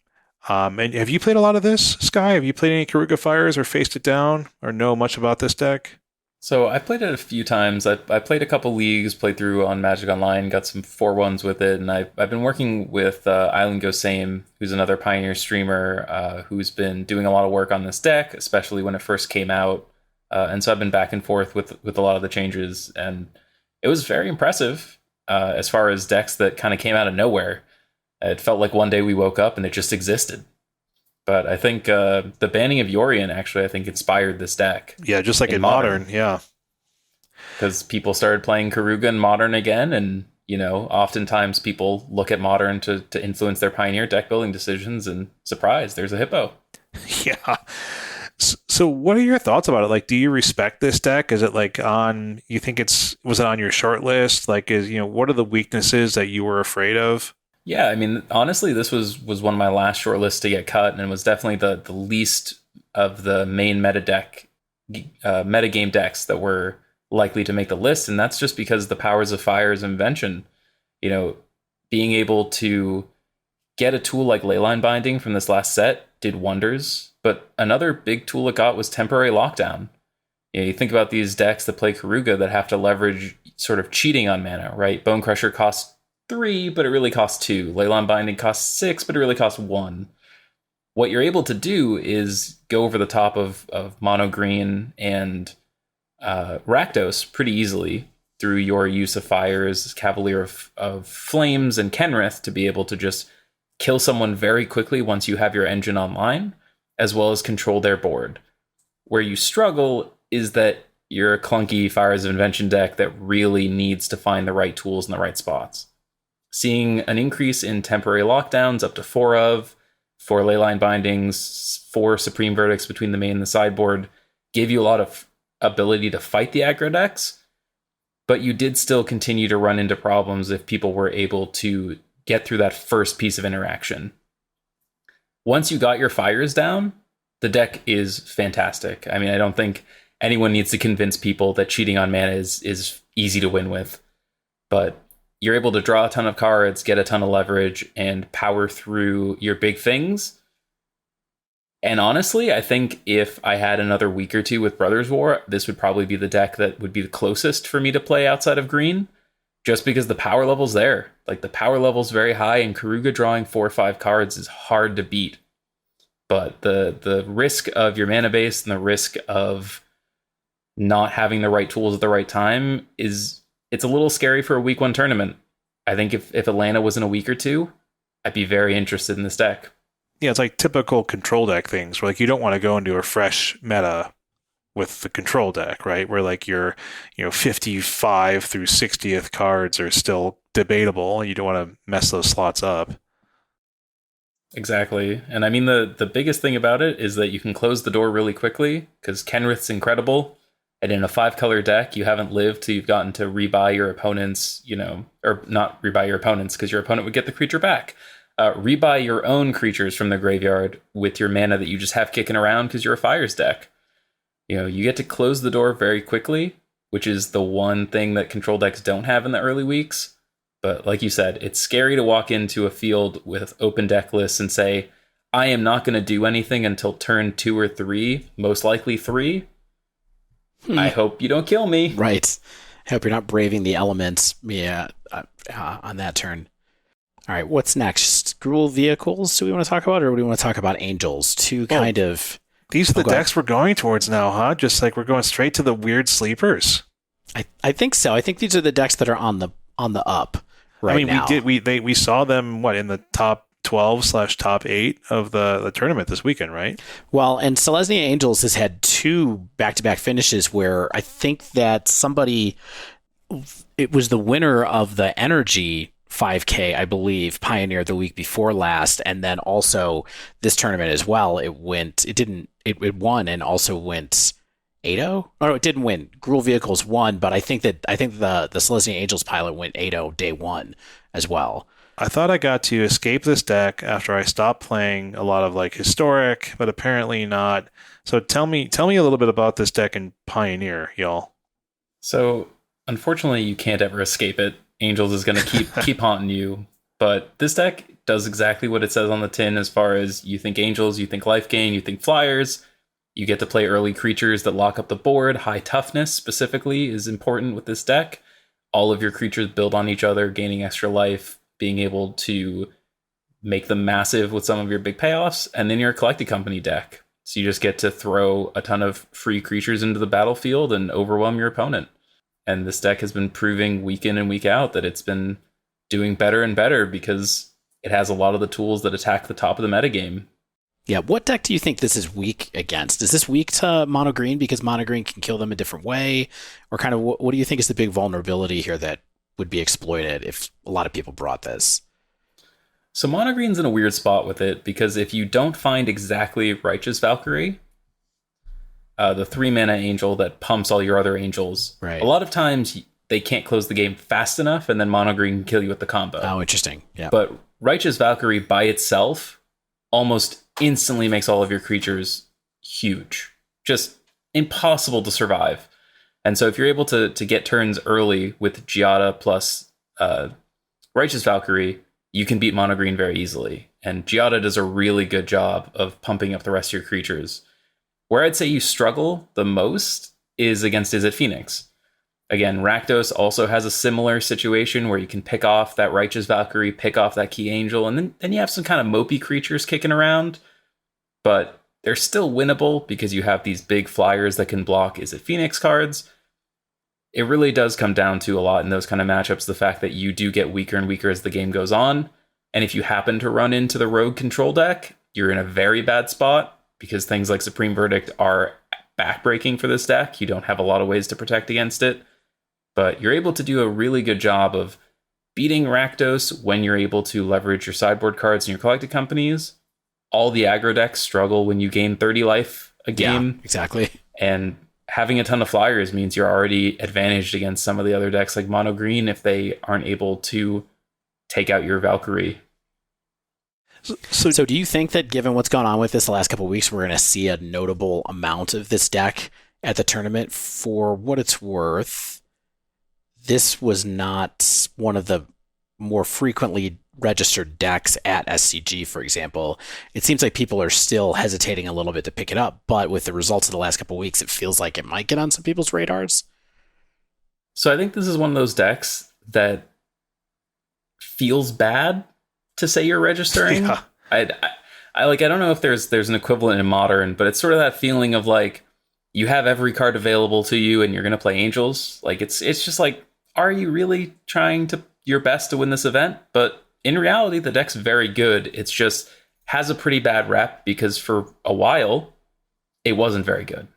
And have you played a lot of this, Sky? Have you played any Keruga Fires or faced it down or know much about this deck? So I played it a few times. I played a couple leagues, played through on Magic Online, got some 4-1s with it, and I've been working with Island Go Same, who's another Pioneer streamer who's been doing a lot of work on this deck, especially when it first came out. And so I've been back and forth with a lot of the changes, and it was very impressive as far as decks that kind of came out of nowhere. It felt like one day we woke up and it just existed. But I think the banning of Yorion actually, I think, inspired this deck. Yeah, just like in Modern, yeah. Because people started playing Keruga in Modern again, and, you know, oftentimes people look at Modern to influence their Pioneer deck building decisions, and surprise, there's a hippo. Yeah. So what are your thoughts about it? Like, do you respect this deck? Is it like you think was it on your short list? Like, what are the weaknesses that you were afraid of? Yeah, I mean, honestly, this was one of my last short lists to get cut, and it was definitely the least of the main metagame decks that were likely to make the list, and that's just because the Powers of Fire's invention, you know, being able to get a tool like Leyline Binding from this last set did wonders, but another big tool it got was Temporary Lockdown. You know, you think about these decks that play Keruga that have to leverage sort of cheating on mana, right? Bone Crusher costs 3, but it really costs 2. Leyline Binding costs 6, but it really costs 1. What you're able to do is go over the top of Mono Green and Rakdos pretty easily through your use of Fires, Cavalier of Flames, and Kenrith to be able to just kill someone very quickly once you have your engine online, as well as control their board. Where you struggle is that you're a clunky Fires of Invention deck that really needs to find the right tools in the right spots. Seeing an increase in Temporary Lockdowns up to 4 Leyline Bindings, 4 Supreme Verdicts between the main and the sideboard gave you a lot of ability to fight the aggro decks, but you did still continue to run into problems if people were able to get through that first piece of interaction. Once you got your Fires down, the deck is fantastic. I mean, I don't think anyone needs to convince people that cheating on mana is easy to win with, but you're able to draw a ton of cards, get a ton of leverage, and power through your big things. And honestly, I think if I had another week or two with Brothers War, this would probably be the deck that would be the closest for me to play outside of green, just because the power level's there. Like, the power level's very high, and Keruga drawing 4 or 5 cards is hard to beat. But the risk of your mana base and the risk of not having the right tools at the right time it's a little scary for a week 1 tournament. I think if Atlanta was in a week or two, I'd be very interested in this deck. Yeah, it's like typical control deck things where like you don't want to go into a fresh meta with the control deck, right? Where like your 55 through 60th cards are still debatable. You don't want to mess those slots up. Exactly. And I mean, the biggest thing about it is that you can close the door really quickly because Kenrith's incredible. And in a 5-color deck, you haven't lived till you've gotten to rebuy your opponent's, or not rebuy your opponent's because your opponent would get the creature back. Rebuy your own creatures from the graveyard with your mana that you just have kicking around because you're a Fires deck. You get to close the door very quickly, which is the one thing that control decks don't have in the early weeks. But like you said, it's scary to walk into a field with open deck lists and say, I am not going to do anything until turn 2 or 3, most likely 3. I hope you don't kill me. Right. I hope you're not braving the elements on that turn. All right, what's next? Gruul Vehicles, do we want to talk about, or do we want to talk about Angels? These are the decks we're going towards now, huh? Just like we're going straight to the weird sleepers. I think so. I think these are the decks that are on the up right now. We saw them, in the top 12/top 8 of the tournament this weekend, right? Well, and Selesnya Angels has had 2 back-to-back finishes where I think that it was the winner of the Energy 5K, I believe, Pioneer the week before last, and then also this tournament as well. It won and also went 8-0? Oh, no, it didn't win. Gruul Vehicles won, but I think the Selesnya Angels pilot went 8-0 day one as well. I thought I got to escape this deck after I stopped playing a lot of like historic, but apparently not. So tell me a little bit about this deck in Pioneer, y'all. So unfortunately, you can't ever escape it. Angels is going to keep haunting you. But this deck does exactly what it says on the tin as far as you think Angels, you think life gain, you think flyers. You get to play early creatures that lock up the board. High toughness specifically is important with this deck. All of your creatures build on each other, gaining extra life, being able to make them massive with some of your big payoffs. And then you're a collected company deck. So you just get to throw a ton of free creatures into the battlefield and overwhelm your opponent. And this deck has been proving week in and week out that it's been doing better and better because it has a lot of the tools that attack the top of the metagame. Yeah, what deck do you think this is weak against? Is this weak to mono green because mono green can kill them a different way? Or kind of what do you think is the big vulnerability here that would be exploited if a lot of people brought this? So mono green's in a weird spot with it because if you don't find exactly Righteous Valkyrie, the 3-mana angel that pumps all your other angels, right, a lot of times they can't close the game fast enough and then mono green can kill you with the combo. Oh, interesting. Yeah. But Righteous Valkyrie by itself almost instantly makes all of your creatures huge. Just impossible to survive. And so if you're able to get turns early with Giada plus Righteous Valkyrie, you can beat mono green very easily. And Giada does a really good job of pumping up the rest of your creatures. Where I'd say you struggle the most is against Izzet Phoenix. Again, Rakdos also has a similar situation where you can pick off that Righteous Valkyrie, pick off that Key Angel, and then you have some kind of mopey creatures kicking around. But they're still winnable because you have these big flyers that can block Izzet Phoenix cards. It really does come down to a lot in those kind of matchups, the fact that you do get weaker and weaker as the game goes on. And if you happen to run into the Rogue Control deck, you're in a very bad spot because things like Supreme Verdict are backbreaking for this deck. You don't have a lot of ways to protect against it. But you're able to do a really good job of beating Rakdos when you're able to leverage your sideboard cards and your collected companies. All the aggro decks struggle when you gain 30 life a game. Yeah, exactly. And having a ton of flyers means you're already advantaged against some of the other decks like mono green if they aren't able to take out your Valkyrie. So do you think that given what's gone on with this the last couple of weeks, we're going to see a notable amount of this deck at the tournament? For what it's worth, this was not one of the more frequently registered decks at SCG, for example. It seems like people are still hesitating a little bit to pick it up, but with the results of the last couple of weeks, it feels like it might get on some people's radars. So I think this is one of those decks that feels bad to say you're registering. Yeah. I don't know if there's an equivalent in Modern, but it's sort of that feeling of like you have every card available to you and you're going to play Angels. Like it's just like, are you really trying to your best to win this event? But in reality, the deck's very good. It's just has a pretty bad rep because for a while, it wasn't very good.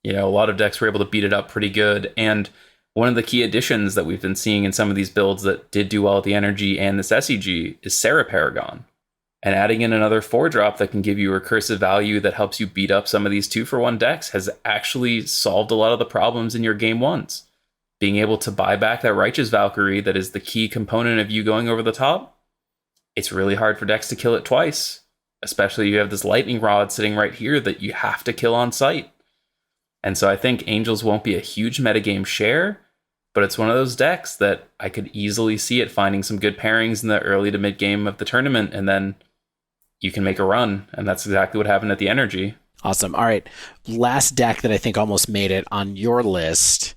You know, a lot of decks were able to beat it up pretty good. And one of the key additions that we've been seeing in some of these builds that did do well at the Energy and this SEG is Sarah Paragon. And adding in another 4-drop that can give you recursive value that helps you beat up some of these 2-for-1 decks has actually solved a lot of the problems in your game ones. Being able to buy back that Righteous Valkyrie that is the key component of you going over the top, it's really hard for decks to kill it twice. Especially you have this Lightning Rod sitting right here that you have to kill on sight. And so I think Angels won't be a huge metagame share, but it's one of those decks that I could easily see it finding some good pairings in the early to mid game of the tournament, and then you can make a run. And that's exactly what happened at the Energy. Awesome. All right. Last deck that I think almost made it on your list,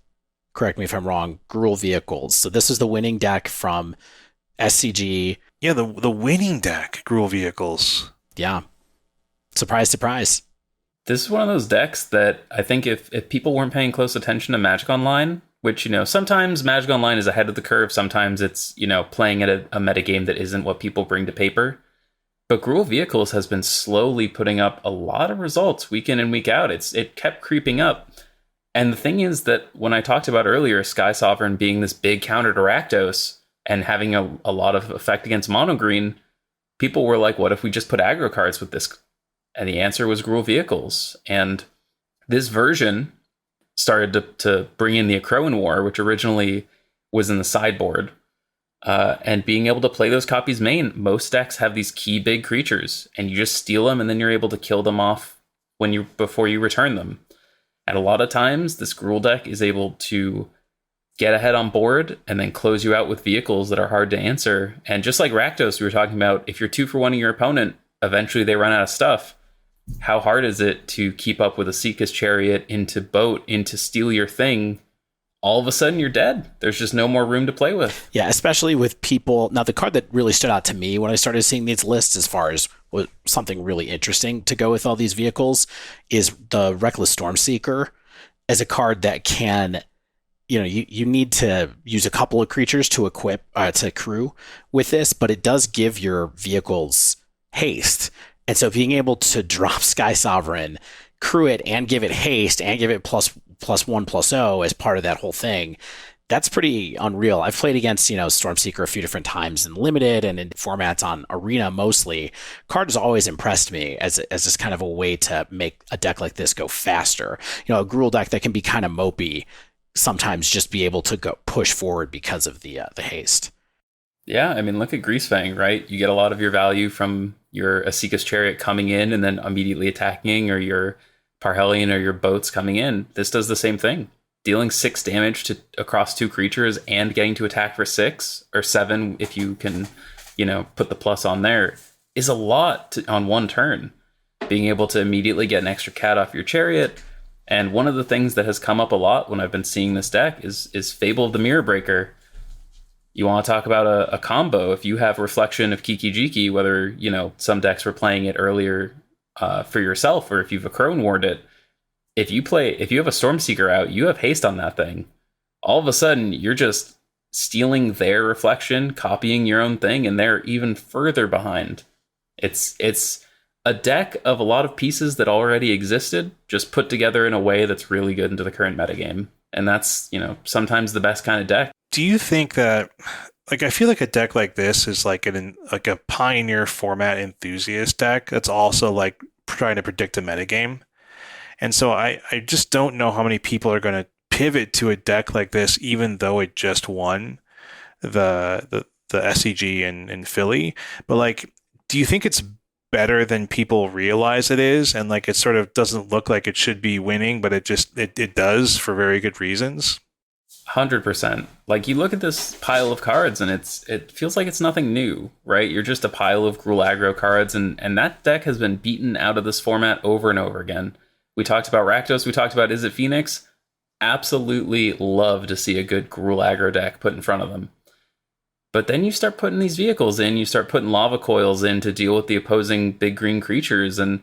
correct me if I'm wrong, Gruul Vehicles. So this is the winning deck from SCG. Yeah, the winning deck, Gruul Vehicles. Yeah. Surprise, surprise. This is one of those decks that I think if people weren't paying close attention to Magic Online, which, you know, sometimes Magic Online is ahead of the curve. Sometimes it's, you know, playing at a metagame that isn't what people bring to paper. But Gruul Vehicles has been slowly putting up a lot of results week in and week out. It kept creeping up. And the thing is that when I talked about earlier, Sky Sovereign being this big counter to Rakdos and having a lot of effect against mono green, people were like, what if we just put aggro cards with this? And the answer was Gruul Vehicles. And this version started to bring in the Aggro War, which originally was in the sideboard. And being able to play those copies main, most decks have these key big creatures, and you just steal them, and then you're able to kill them off before you return them. And a lot of times, this Gruul deck is able to get ahead on board and then close you out with vehicles that are hard to answer. And just like Rakdos, we were talking about, if you're 2 for 1 your opponent, eventually they run out of stuff. How hard is it to keep up with a Seeka's Chariot into boat, into steal your thing? All of a sudden you're dead. There's just no more room to play with. Yeah, especially with people. Now, the card that really stood out to me when I started seeing these lists as far as was something really interesting to go with all these vehicles is the Reckless Stormseeker as a card that can, you need to use a couple of creatures to equip, to crew with this, but it does give your vehicles haste. And so being able to drop Sky Sovereign, crew it, and give it haste, and give it +1/+0 as part of that whole thing, that's pretty unreal. I've played against, Stormseeker a few different times in Limited and in formats on Arena mostly. Card has always impressed me as this kind of a way to make a deck like this go faster. A Gruul deck that can be kind of mopey, sometimes just be able to go push forward because of the haste. Yeah, I mean, look at Greasefang, right? You get a lot of your value from your Seeka's Chariot coming in and then immediately attacking, or your Parhelion or your boats coming in. This does the same thing. Dealing 6 damage across 2 creatures and getting to attack for 6 or 7 if you can, put the plus on there, is a lot on one turn. Being able to immediately get an extra cat off your chariot. And one of the things that has come up a lot when I've been seeing this deck is Fable of the Mirror Breaker. You want to talk about a combo. If you have Reflection of Kiki Jiki, whether, some decks were playing it earlier for yourself, or if you've Aggro Warred it, if you have a Stormseeker out, you have haste on that thing. All of a sudden, you're just stealing their reflection, copying your own thing, and they're even further behind. It's a deck of a lot of pieces that already existed, just put together in a way that's really good into the current metagame. And that's, sometimes the best kind of deck. Do you think that, I feel like a deck like this is like a Pioneer format enthusiast deck that's also trying to predict a metagame? And so I just don't know how many people are going to pivot to a deck like this, even though it just won the SCG in Philly. But do you think it's better than people realize it is? And it sort of doesn't look like it should be winning, but it does for very good reasons. 100%. You look at this pile of cards and it feels like it's nothing new, right? You're just a pile of Gruul aggro cards, and that deck has been beaten out of this format over and over again. We talked about Rakdos, we talked about Izzet Phoenix. Absolutely love to see a good Gruul aggro deck put in front of them. But then you start putting these vehicles in, you start putting lava coils in to deal with the opposing big green creatures, and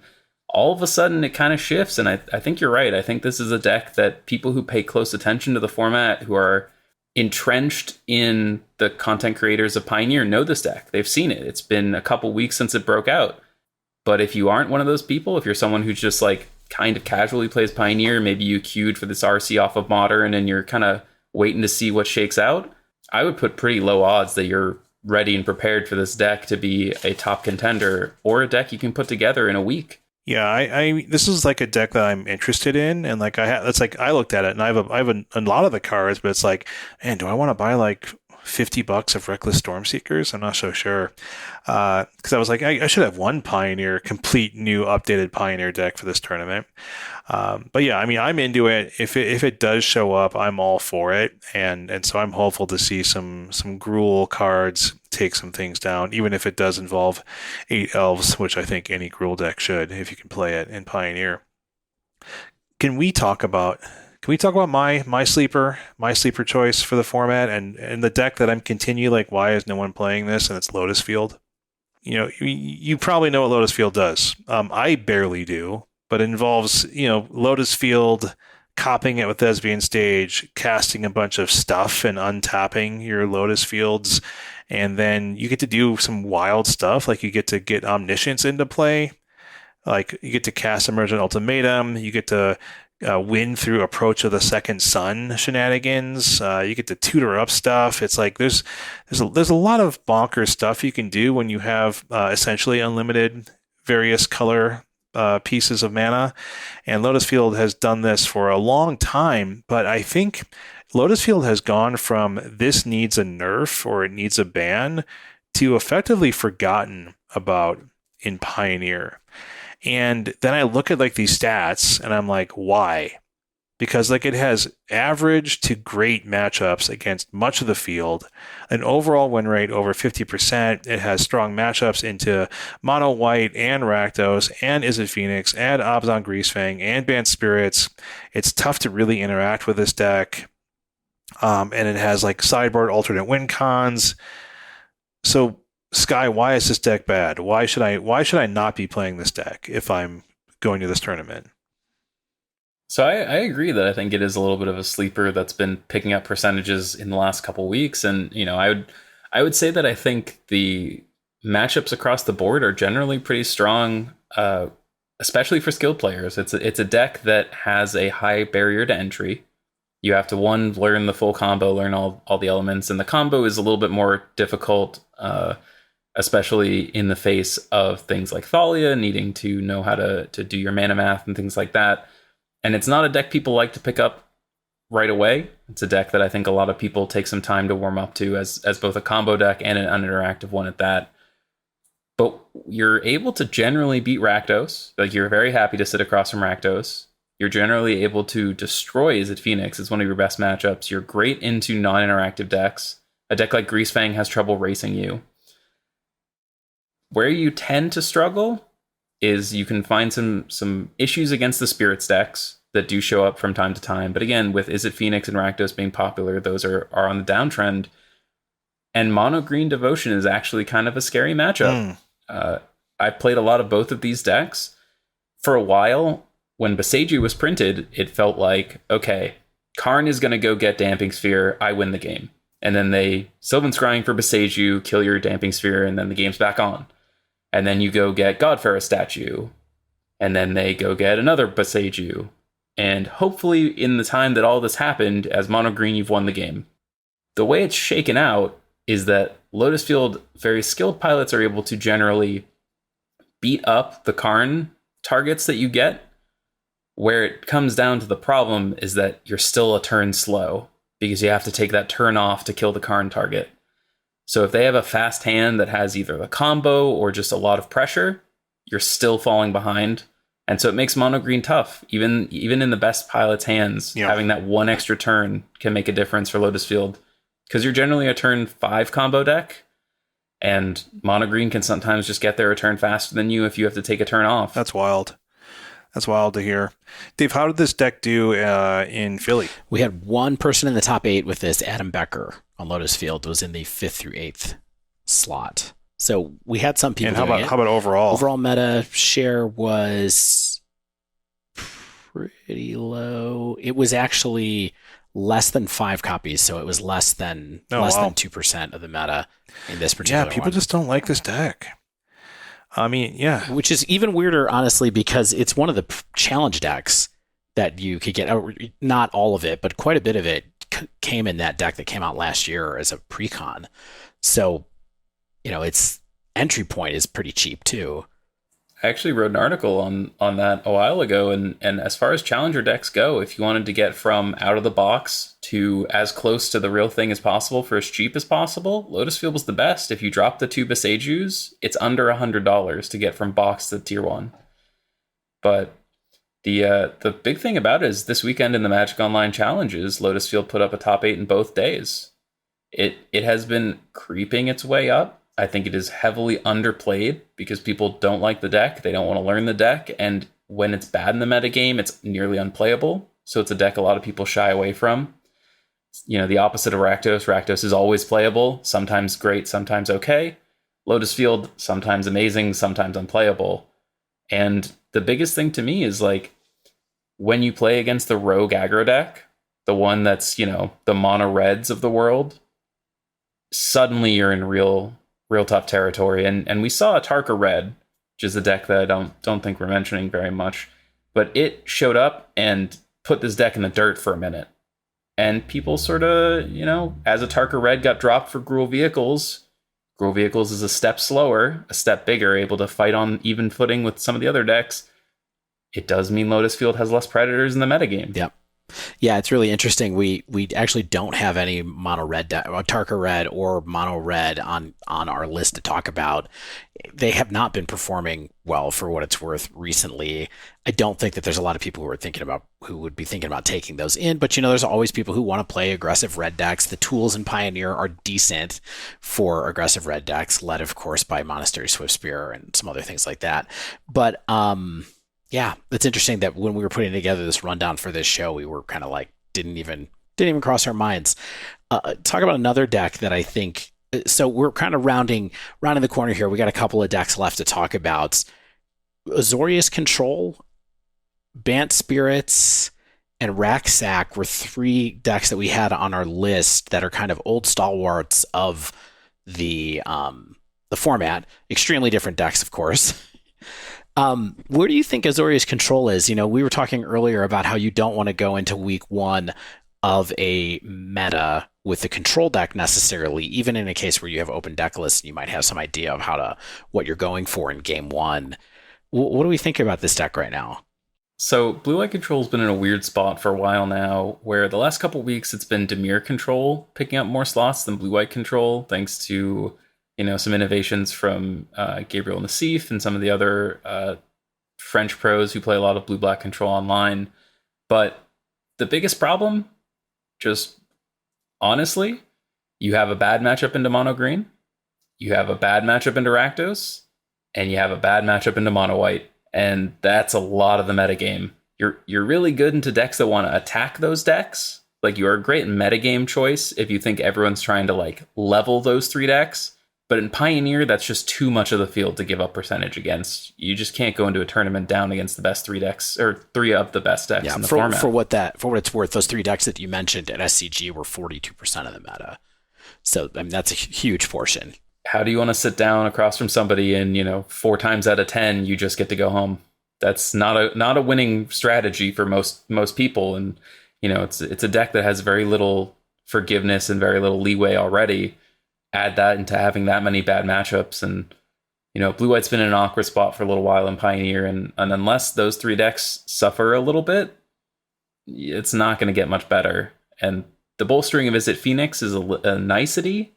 all of a sudden it kind of shifts. And I think you're right. I think this is a deck that people who pay close attention to the format, who are entrenched in the content creators of Pioneer, know this deck. They've seen it. It's been a couple weeks since it broke out. But if you aren't one of those people, if you're someone who's just kind of casually plays Pioneer, maybe you queued for this RC off of Modern and you're kind of waiting to see what shakes out, I would put pretty low odds that you're ready and prepared for this deck to be a top contender, or a deck you can put together in a week. Yeah, I this is a deck that I'm interested in, and I looked at it and I have a lot of the cards, but it's man, do I want to buy $50 of Reckless Stormseekers? I'm not so sure. Because I was I should have one Pioneer, complete new updated Pioneer deck for this tournament. But yeah, I mean, I'm into it. If it does show up, I'm all for it. And so I'm hopeful to see some Gruul cards take some things down, even if it does involve 8 elves, which I think any Gruul deck should, if you can play it in Pioneer. Can we talk about my sleeper choice for the format and the deck that I'm why is no one playing this? And it's Lotus Field. You probably know what Lotus Field does. I barely do, but it involves, Lotus Field, copying it with Thespian Stage, casting a bunch of stuff and untapping your Lotus Fields. And then you get to do some wild stuff. You get to get Omniscience into play. You get to cast Emergent Ultimatum. You get to win through Approach of the Second Sun shenanigans. You get to tutor up stuff. It's there's a lot of bonkers stuff you can do when you have essentially unlimited various color pieces of mana. And Lotus Field has done this for a long time, but I think Lotus Field has gone from this needs a nerf or it needs a ban to effectively forgotten about in Pioneer. And then I look at like these stats and I'm like, why? Because like it has average to great matchups against much of the field, an overall win rate over 50%. It has strong matchups into Mono White and Rakdos and Izzet Phoenix and Abzan Greasefang and Banned Spirits. It's tough to really interact with this deck. And it has like sideboard alternate win cons. So Sky, why is this deck bad? Why should I not be playing this deck if I'm going to this tournament? So I agree that I think it is a little bit of a sleeper that's been picking up percentages in the last couple weeks. And, I would say that I think the matchups across the board are generally pretty strong, especially for skilled players. It's a deck that has a high barrier to entry. You have to, learn the full combo, learn all the elements, and the combo is a little bit more difficult, especially in the face of things like Thalia, needing to know how to do your mana math and things like that. And it's not a deck people like to pick up right away. It's a deck that I think a lot of people take some time to warm up to as both a combo deck and an uninteractive one at that. But you're able to generally beat Rakdos. Like, you're very happy to sit across from Rakdos. You're generally able to destroy Izzet Phoenix. It's one of your best matchups. You're great into non-interactive decks. A deck like Greasefang has trouble racing you. Where you tend to struggle is you can find some issues against the Spirits decks that do show up from time to time. But again, with Izzet Phoenix and Rakdos being popular, those are on the downtrend. And Mono Green Devotion is actually kind of a scary matchup. I've played a lot of both of these decks. For a while, when Boseiju was printed, it felt like, okay, Karn is going to go get Damping Sphere, I win the game. And then they Sylvan Scrying for Boseiju, kill your Damping Sphere, and then the game's back on. And then you go get Godfarah Statue, and then they go get another Boseiju. And hopefully in the time that all this happened, as Mono Green, you've won the game. The way it's shaken out is that Lotus Field, very skilled pilots are able to generally beat up the Karn targets that you get. Where it comes down to the problem is that you're still a turn slow, because you have to take that turn off to kill the Karn target. So if they have a fast hand that has either the combo or just a lot of pressure, you're still falling behind. And so it makes Mono Green tough. Even in the best pilot's hands, having that one extra turn can make a difference for Lotus Field. Because you're generally a turn 5 combo deck, and Mono Green can sometimes just get there a turn faster than you if you have to take a turn off. That's wild. That's wild to hear. Dave, how did this deck do in Philly? We had one person in the top 8 with this, Adam Becker on Lotus Field, was in the 5th through 8th slot. So we had some people. And how about overall? Overall meta share was pretty low. It was actually less than 5 copies, so it was less than 2% of the meta in this particular one. Yeah, people just don't like this deck. I mean, yeah. Which is even weirder, honestly, because it's one of the challenge decks that you could get. Not all of it, but quite a bit of it came in that deck that came out last year as a pre-con. So, its entry point is pretty cheap, too. I actually wrote an article on that a while ago, and as far as challenger decks go, if you wanted to get from out of the box to as close to the real thing as possible for as cheap as possible, Lotus Field was the best. If you drop the 2 Boseijus, it's under $100 to get from box to tier 1. But the big thing about it is this weekend in the Magic Online challenges, Lotus Field put up a top 8 in both days. It has been creeping its way up. I think it is heavily underplayed because people don't like the deck. They don't want to learn the deck. And when it's bad in the metagame, it's nearly unplayable. So it's a deck a lot of people shy away from. The opposite of Rakdos. Rakdos is always playable. Sometimes great, sometimes okay. Lotus Field, sometimes amazing, sometimes unplayable. And the biggest thing to me is like when you play against the rogue aggro deck, the one that's, the mono reds of the world, suddenly you're in real tough territory. And we saw a Tarka Red, which is a deck that I don't think we're mentioning very much, but it showed up and put this deck in the dirt for a minute. And people sort of, as a Tarka Red got dropped for Gruul Vehicles, Gruul Vehicles is a step slower, a step bigger, able to fight on even footing with some of the other decks. it does mean Lotus Field has less predators in the metagame. Yep. Yeah, it's really interesting. We actually don't have any mono red, Tarka red or mono red on our list to talk about. They have not been performing well for what it's worth recently. I don't think that there's a lot of people who would be thinking about taking those in, but there's always people who want to play aggressive red decks. The tools in Pioneer are decent for aggressive red decks, led of course by Monastery Swiftspear and some other things like that. But yeah, it's interesting that when we were putting together this rundown for this show, we were kind of like didn't even cross our minds. Talk about another deck that I think. So we're kind of rounding the corner here. We got a couple of decks left to talk about. Azorius Control, Bant Spirits, and Raksack were 3 decks that we had on our list that are kind of old stalwarts of the format. Extremely different decks, of course. Where do you think Azorius Control is? We were talking earlier about how you don't want to go into week 1 of a meta with the control deck necessarily, even in a case where you have open deck lists, you might have some idea of what you're going for in game 1. What do we think about this deck right now? So Blue-White Control's been in a weird spot for a while now, where the last couple weeks it's been Dimir Control picking up more slots than Blue-White Control, thanks to some innovations from Gabriel Nassif and some of the other French pros who play a lot of Blue-Black Control online. But the biggest problem, just honestly, you have a bad matchup into Mono Green, you have a bad matchup into Rakdos, and you have a bad matchup into Mono White. And that's a lot of the metagame. You're really good into decks that want to attack those decks. Like, you're a great metagame choice if you think everyone's trying to level those 3 decks. But in Pioneer, that's just too much of the field to give up percentage against. You just can't go into a tournament down against the best 3 decks, or 3 of the best decks in the format. For what it's worth, those 3 decks that you mentioned at SCG were 42% of the meta. So that's a huge portion. How do you want to sit down across from somebody and 4 times out of 10 you just get to go home? That's not a winning strategy for most people. And it's a deck that has very little forgiveness and very little leeway already. Add that into having that many bad matchups, and Blue-White's been in an awkward spot for a little while in Pioneer, and unless those 3 decks suffer a little bit, it's not going to get much better. And the bolstering of Izzet Phoenix is a nicety,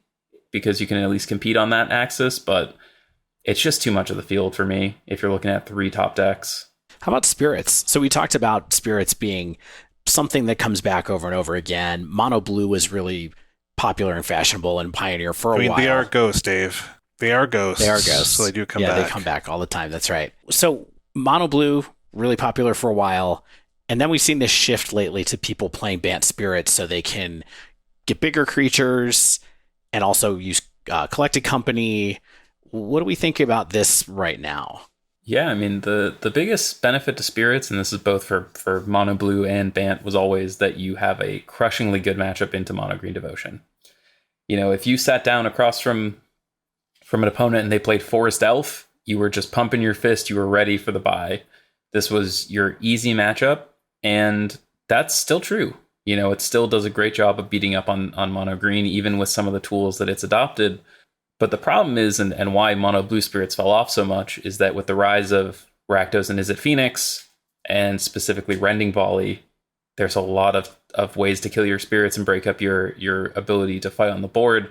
because you can at least compete on that axis, but it's just too much of the field for me if you're looking at 3 top decks. How about Spirits? So we talked about Spirits being something that comes back over and over again. Mono Blue was really popular and fashionable in Pioneer for a while. They are ghosts, Dave. They are ghosts. So they do come back. Yeah, they come back all the time. That's right. So Mono Blue, really popular for a while. And then we've seen this shift lately to people playing Bant Spirits so they can get bigger creatures and also use Collected Company. What do we think about this right now? Yeah, I mean, the biggest benefit to Spirits, and this is both for Mono Blue and Bant, was always that you have a crushingly good matchup into Mono Green Devotion. If you sat down across from an opponent and they played Forest Elf, you were just pumping your fist, you were ready for the bye. This was your easy matchup, and that's still true. It still does a great job of beating up on Mono Green, even with some of the tools that it's adopted. But the problem is, and why Mono Blue Spirits fell off so much, is that with the rise of Rakdos and Izzet Phoenix, and specifically Rending Volley, there's a lot of ways to kill your spirits and break up your ability to fight on the board.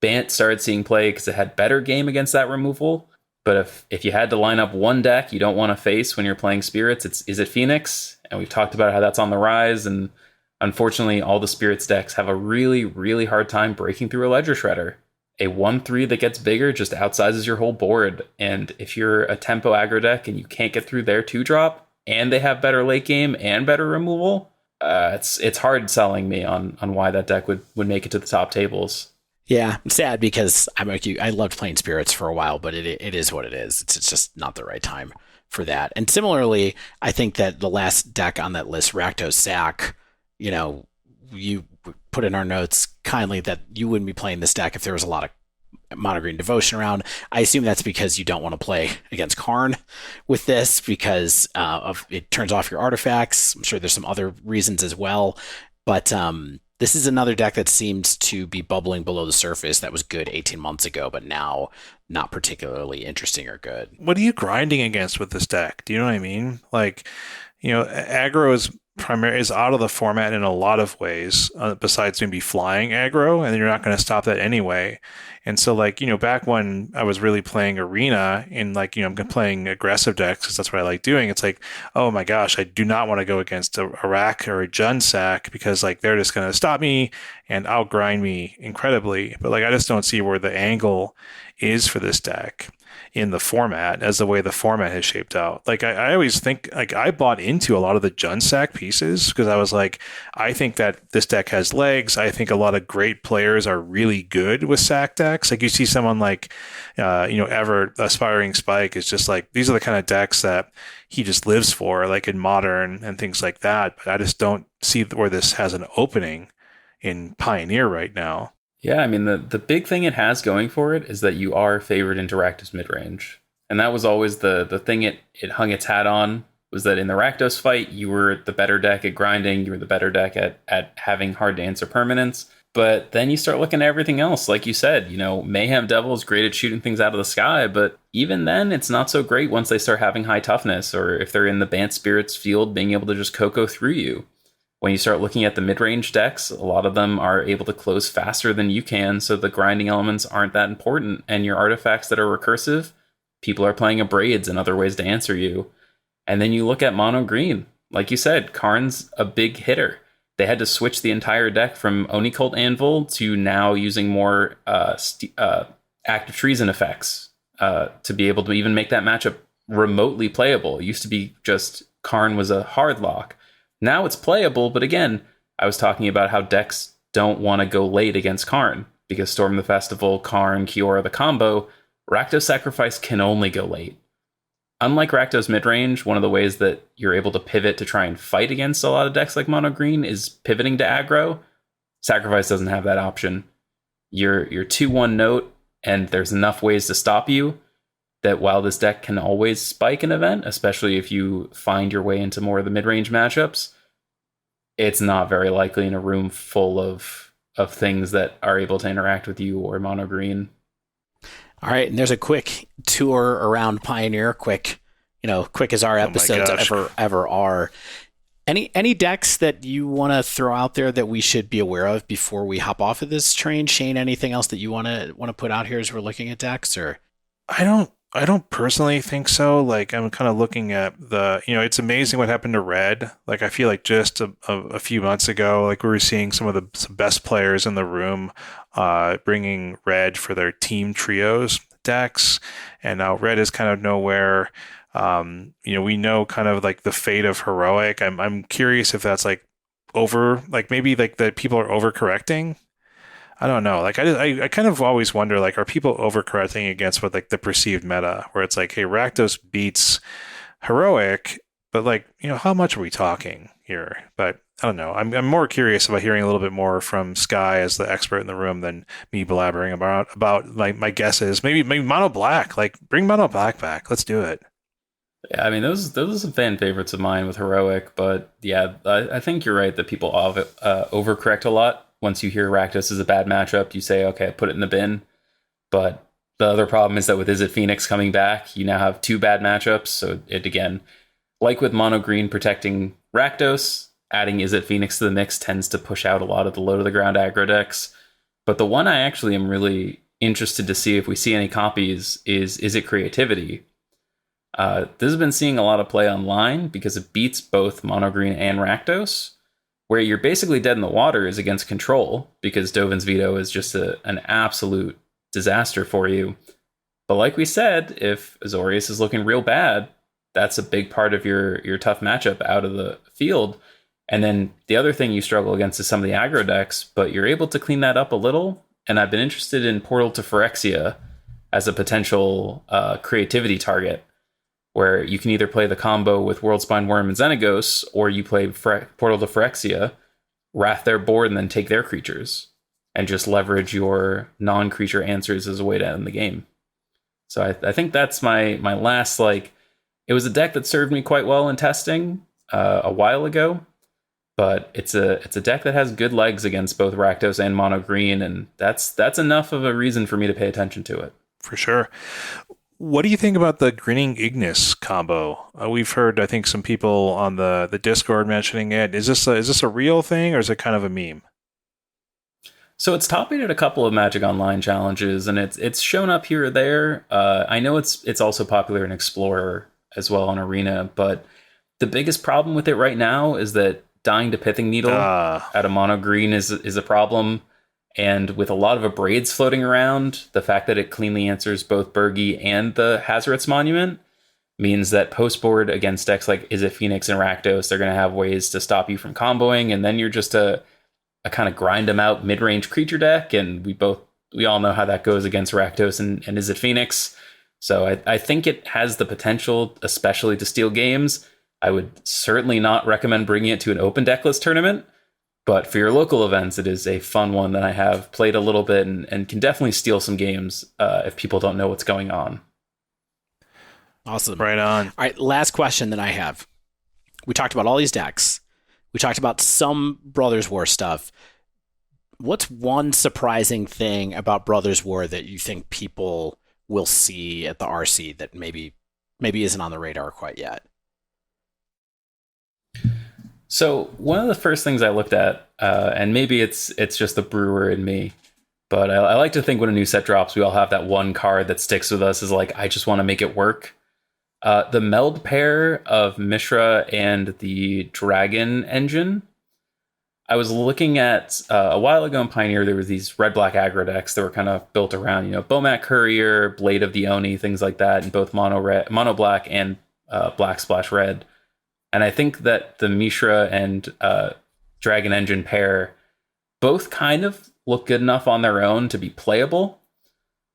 Bant started seeing play because it had better game against that removal. But if you had to line up one deck you don't want to face when you're playing spirits, it's Izzet Phoenix. And we've talked about how that's on the rise. And unfortunately, all the spirits decks have a really, really hard time breaking through a Ledger Shredder. A 1/3 that gets bigger just outsizes your whole board. And if you're a tempo aggro deck and you can't get through their 2-drop, and they have better late game and better removal, it's hard selling me on why that deck would make it to the top tables. Yeah, I'm sad because I'm like you. I loved playing spirits for a while, but it is what it is. It's just not the right time for that. And similarly, I think that the last deck on that list, Rakdos Sac, you put in our notes kindly that you wouldn't be playing this deck if there was a lot of Mono Green Devotion around. I assume that's because you don't want to play against Karn with this because it turns off your artifacts. I'm sure there's some other reasons as well, but This is another deck that seems to be bubbling below the surface that was good 18 months ago, but now not particularly interesting or good. What are you grinding against with this deck? Do you know what I mean? Like, aggro is out of the format in a lot of ways, besides maybe flying aggro, and you're not going to stop that anyway. And so, like, back when I was really playing Arena and, like, I'm playing aggressive decks because that's what I like doing, it's like, oh my gosh, I do not want to go against a Rak or a Jun Sac because, like, they're just going to stop me and outgrind me incredibly. But, like, I just don't see where the angle is for this deck in the format as the way the format has shaped out. Like, I always think, like, I bought into a lot of the Jun Sac pieces because I was like, I think that this deck has legs. I think a lot of great players are really good with Sac decks. Like, you see someone like, Ever Aspiring Spike is just like, these are the kind of decks that he just lives for, like in Modern and things like that. But I just don't see where this has an opening in Pioneer right now. Yeah, I mean, the big thing it has going for it is that you are favored into Rakdos Midrange. And that was always the thing it hung its hat on, was that in the Rakdos fight, you were the better deck at grinding, you were the better deck at having hard-to-answer permanents. But then you start looking at everything else. Like you said, Mayhem Devil is great at shooting things out of the sky, but even then, it's not so great once they start having high toughness, or if they're in the Bant Spirits field, being able to just Coco through you. When you start looking at the mid-range decks, a lot of them are able to close faster than you can, so the grinding elements aren't that important. And your artifacts that are recursive, people are playing Abrades and other ways to answer you. And then you look at mono green. Like you said, Karn's a big hitter. They had to switch the entire deck from Oni Cult Anvil to now using more active treason effects to be able to even make that matchup remotely playable. It used to be just Karn was a hard lock. Now it's playable, but again, I was talking about how decks don't want to go late against Karn, because Storm the Festival, Karn, Kiora the combo, Rakdos Sacrifice can only go late. Unlike Rakdos Midrange, one of the ways that you're able to pivot to try and fight against a lot of decks like Mono Green is pivoting to aggro. Sacrifice doesn't have that option. You're 2-1 note, and there's enough ways to stop you that while this deck can always spike an event, especially if you find your way into more of the mid-range matchups, it's not very likely in a room full of things that are able to interact with you or mono green. All right, and there's a quick tour around Pioneer, quick as our episodes ever are. Any decks that you want to throw out there that we should be aware of before we hop off of this train? Shane, anything else that you want to put out here as we're looking at decks? Or I don't personally think so. Like, I'm kind of looking at it's amazing what happened to Red. Like, I feel like just a few months ago, like, we were seeing some of the best players in the room bringing Red for their team trios decks. And now Red is kind of nowhere. We know kind of like the fate of Heroic. I'm curious if that's like over, like maybe like that people are overcorrecting. I don't know. Like, I kind of always wonder, like, are people overcorrecting against what, like, the perceived meta, where it's like, hey, Rakdos beats Heroic, but, like, how much are we talking here? But I don't know. I'm more curious about hearing a little bit more from Sky as the expert in the room than me blabbering about like my guesses. Maybe Mono Black. Like, bring Mono Black back. Let's do it. Yeah, I mean, those are some fan favorites of mine with Heroic, but yeah, I think you're right that people overcorrect a lot. Once you hear Rakdos is a bad matchup, you say, okay, put it in the bin. But the other problem is that with Izzet Phoenix coming back, you now have 2 bad matchups. So it, again, like with Mono Green protecting Rakdos, adding Izzet Phoenix to the mix tends to push out a lot of the low-to-the-ground aggro decks. But the one I actually am really interested to see if we see any copies is Izzet Creativity. This has been seeing a lot of play online because it beats both Mono Green and Rakdos. Where you're basically dead in the water is against Control, because Dovin's Veto is just an absolute disaster for you. But like we said, if Azorius is looking real bad, that's a big part of your tough matchup out of the field. And then the other thing you struggle against is some of the aggro decks, but you're able to clean that up a little. And I've been interested in Portal to Phyrexia as a potential creativity target, where you can either play the combo with Worldspine Worm and Xenagos, or you play Portal to Phyrexia, wrath their board, and then take their creatures, and just leverage your non-creature answers as a way to end the game. So I think that's my last, like, it was a deck that served me quite well in testing a while ago, but it's a deck that has good legs against both Rakdos and Mono Green, and that's enough of a reason for me to pay attention to it. For sure. What do you think about the Grinning Ignis combo? We've heard, I think, some people on the Discord mentioning it. Is this a real thing, or is it kind of a meme? So it's top 8 at a couple of Magic Online challenges, and it's shown up here or there. I know it's also popular in Explorer as well on Arena, but the biggest problem with it right now is that dying to Pithing Needle out of Mono Green is a problem. And with a lot of Abrades floating around, the fact that it cleanly answers both Burgi and the Hazoret's Monument means that post-board against decks like Izzet Phoenix and Rakdos, they're going to have ways to stop you from comboing, and then you're just a kind of grind them out mid-range creature deck, and we all know how that goes against Rakdos and Izzet Phoenix. So I think it has the potential, especially to steal games. I would certainly not recommend bringing it to an open decklist tournament, but for your local events, it is a fun one that I have played a little bit and can definitely steal some games if people don't know what's going on. Awesome. Right on. All right, last question that I have. We talked about all these decks. We talked about some Brothers War stuff. What's one surprising thing about Brothers War that you think people will see at the RC that maybe isn't on the radar quite yet? So one of the first things I looked at, and maybe it's just the brewer in me, but I like to think when a new set drops, we all have that one card that sticks with us is like, I just want to make it work. The meld pair of Mishra and the Dragon Engine. I was looking at a while ago in Pioneer, there was these red-black aggro decks that were kind of built around, Bomat Courier, Blade of the Oni, things like that, in both mono black and black splash red. And I think that the Mishra and Dragon Engine pair both kind of look good enough on their own to be playable.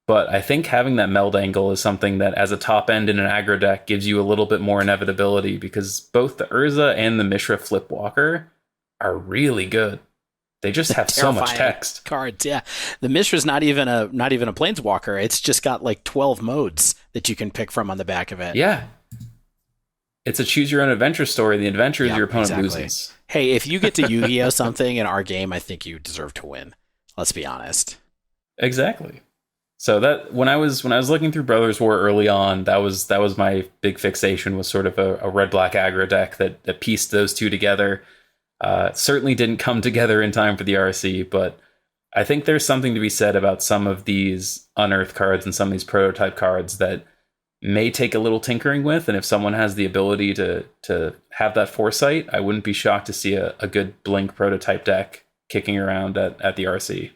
But I think having that meld angle is something that as a top end in an aggro deck gives you a little bit more inevitability, because both the Urza and the Mishra Flipwalker are really good. They just have so much text. Cards, yeah. The Mishra's not even a planeswalker. It's just got like 12 modes that you can pick from on the back of it. Yeah. It's a choose your own adventure story. The adventure is your opponent loses. Hey, if you get to Yu-Gi-Oh something in our game, I think you deserve to win. Let's be honest. Exactly. So that when I was looking through Brothers War early on, that was my big fixation, was sort of a red-black aggro deck that pieced those two together. Certainly didn't come together in time for the RC, but I think there's something to be said about some of these unearthed cards and some of these prototype cards that may take a little tinkering with, and if someone has the ability to have that foresight, I wouldn't be shocked to see a good Blink prototype deck kicking around at the RC.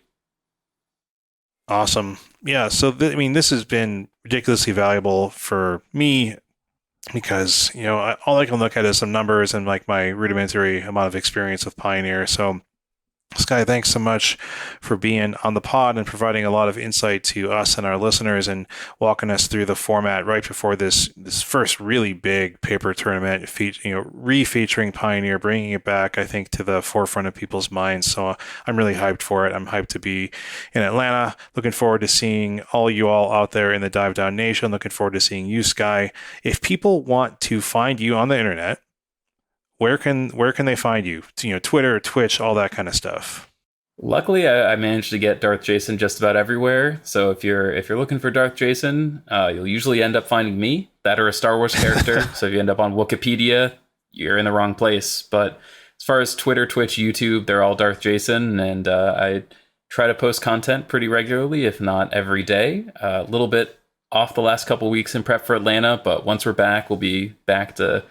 Awesome. Yeah, so this has been ridiculously valuable for me because, all I can look at is some numbers and like my rudimentary amount of experience with Pioneer. So Sky, thanks so much for being on the pod and providing a lot of insight to us and our listeners and walking us through the format right before this first really big paper tournament, re-featuring Pioneer, bringing it back, I think, to the forefront of people's minds. So I'm really hyped for it. I'm hyped to be in Atlanta. Looking forward to seeing all you all out there in the Dive Down Nation. Looking forward to seeing you, Sky. If people want to find you on the internet, where can they find you? Twitter, Twitch, all that kind of stuff. Luckily, I managed to get Darthjacen just about everywhere. So if you're looking for Darthjacen, you'll usually end up finding me, that or a Star Wars character. So if you end up on Wikipedia, you're in the wrong place. But as far as Twitter, Twitch, YouTube, they're all Darthjacen, and I try to post content pretty regularly, if not every day. A little bit off the last couple weeks in prep for Atlanta, but once we're back, we'll be back to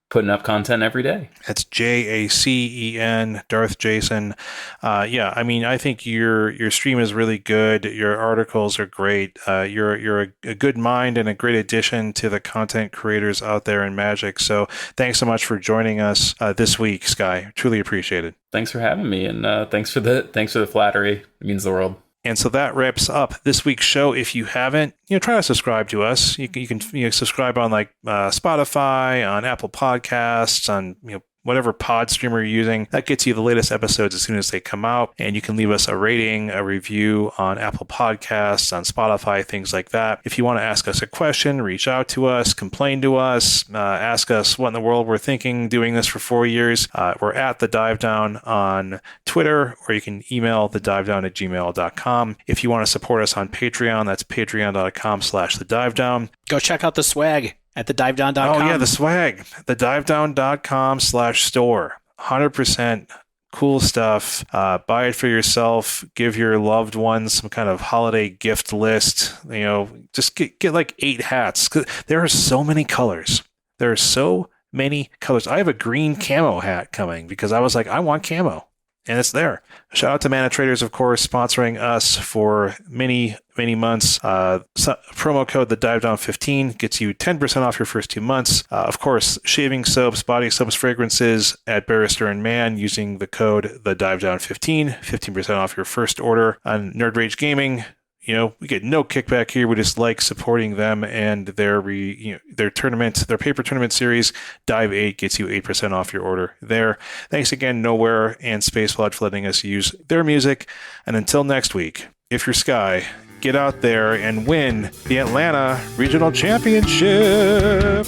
putting up content every day. That's Jacen, Darthjacen. I think your stream is really good. Your articles are great. You're a good mind and a great addition to the content creators out there in Magic. So thanks so much for joining us this week, Sky. Truly appreciate it. Thanks for having me, and thanks for the flattery. It means the world. And so that wraps up this week's show. If you haven't, try to subscribe to us. You can subscribe on Spotify, on Apple Podcasts, on whatever pod streamer you're using. That gets you the latest episodes as soon as they come out. And you can leave us a rating, a review on Apple Podcasts, on Spotify, things like that. If you want to ask us a question, reach out to us, complain to us, ask us what in the world we're thinking doing this for 4 years. We're at The Dive Down on Twitter, or you can email thedivedown@gmail.com. If you want to support us on Patreon, that's patreon.com/thedivedown. Go check out the swag at thedivedown.com. Oh, yeah, the swag. Thedivedown.com/store. 100% cool stuff. Buy it for yourself. Give your loved ones some kind of holiday gift list. Just get like 8 hats. 'Cause there are so many colors. There are so many colors. I have a green camo hat coming because I was like, I want camo. And it's there. Shout out to Mana Traders, of course, sponsoring us for many months. Promo code TheDiveDown15 gets you 10% off your first 2 months. Of course, shaving soaps, body soaps, fragrances at Barrister and Mann using the code TheDiveDown15, 15% off your first order. On Nerd Rage Gaming, we get no kickback here. We just like supporting them and their tournament, their paper tournament series. Dive 8 gets you 8% off your order there. Thanks again, Nowhere and Space Flood, for letting us use their music. And until next week, if you're Sky, get out there and win the Atlanta Regional Championship.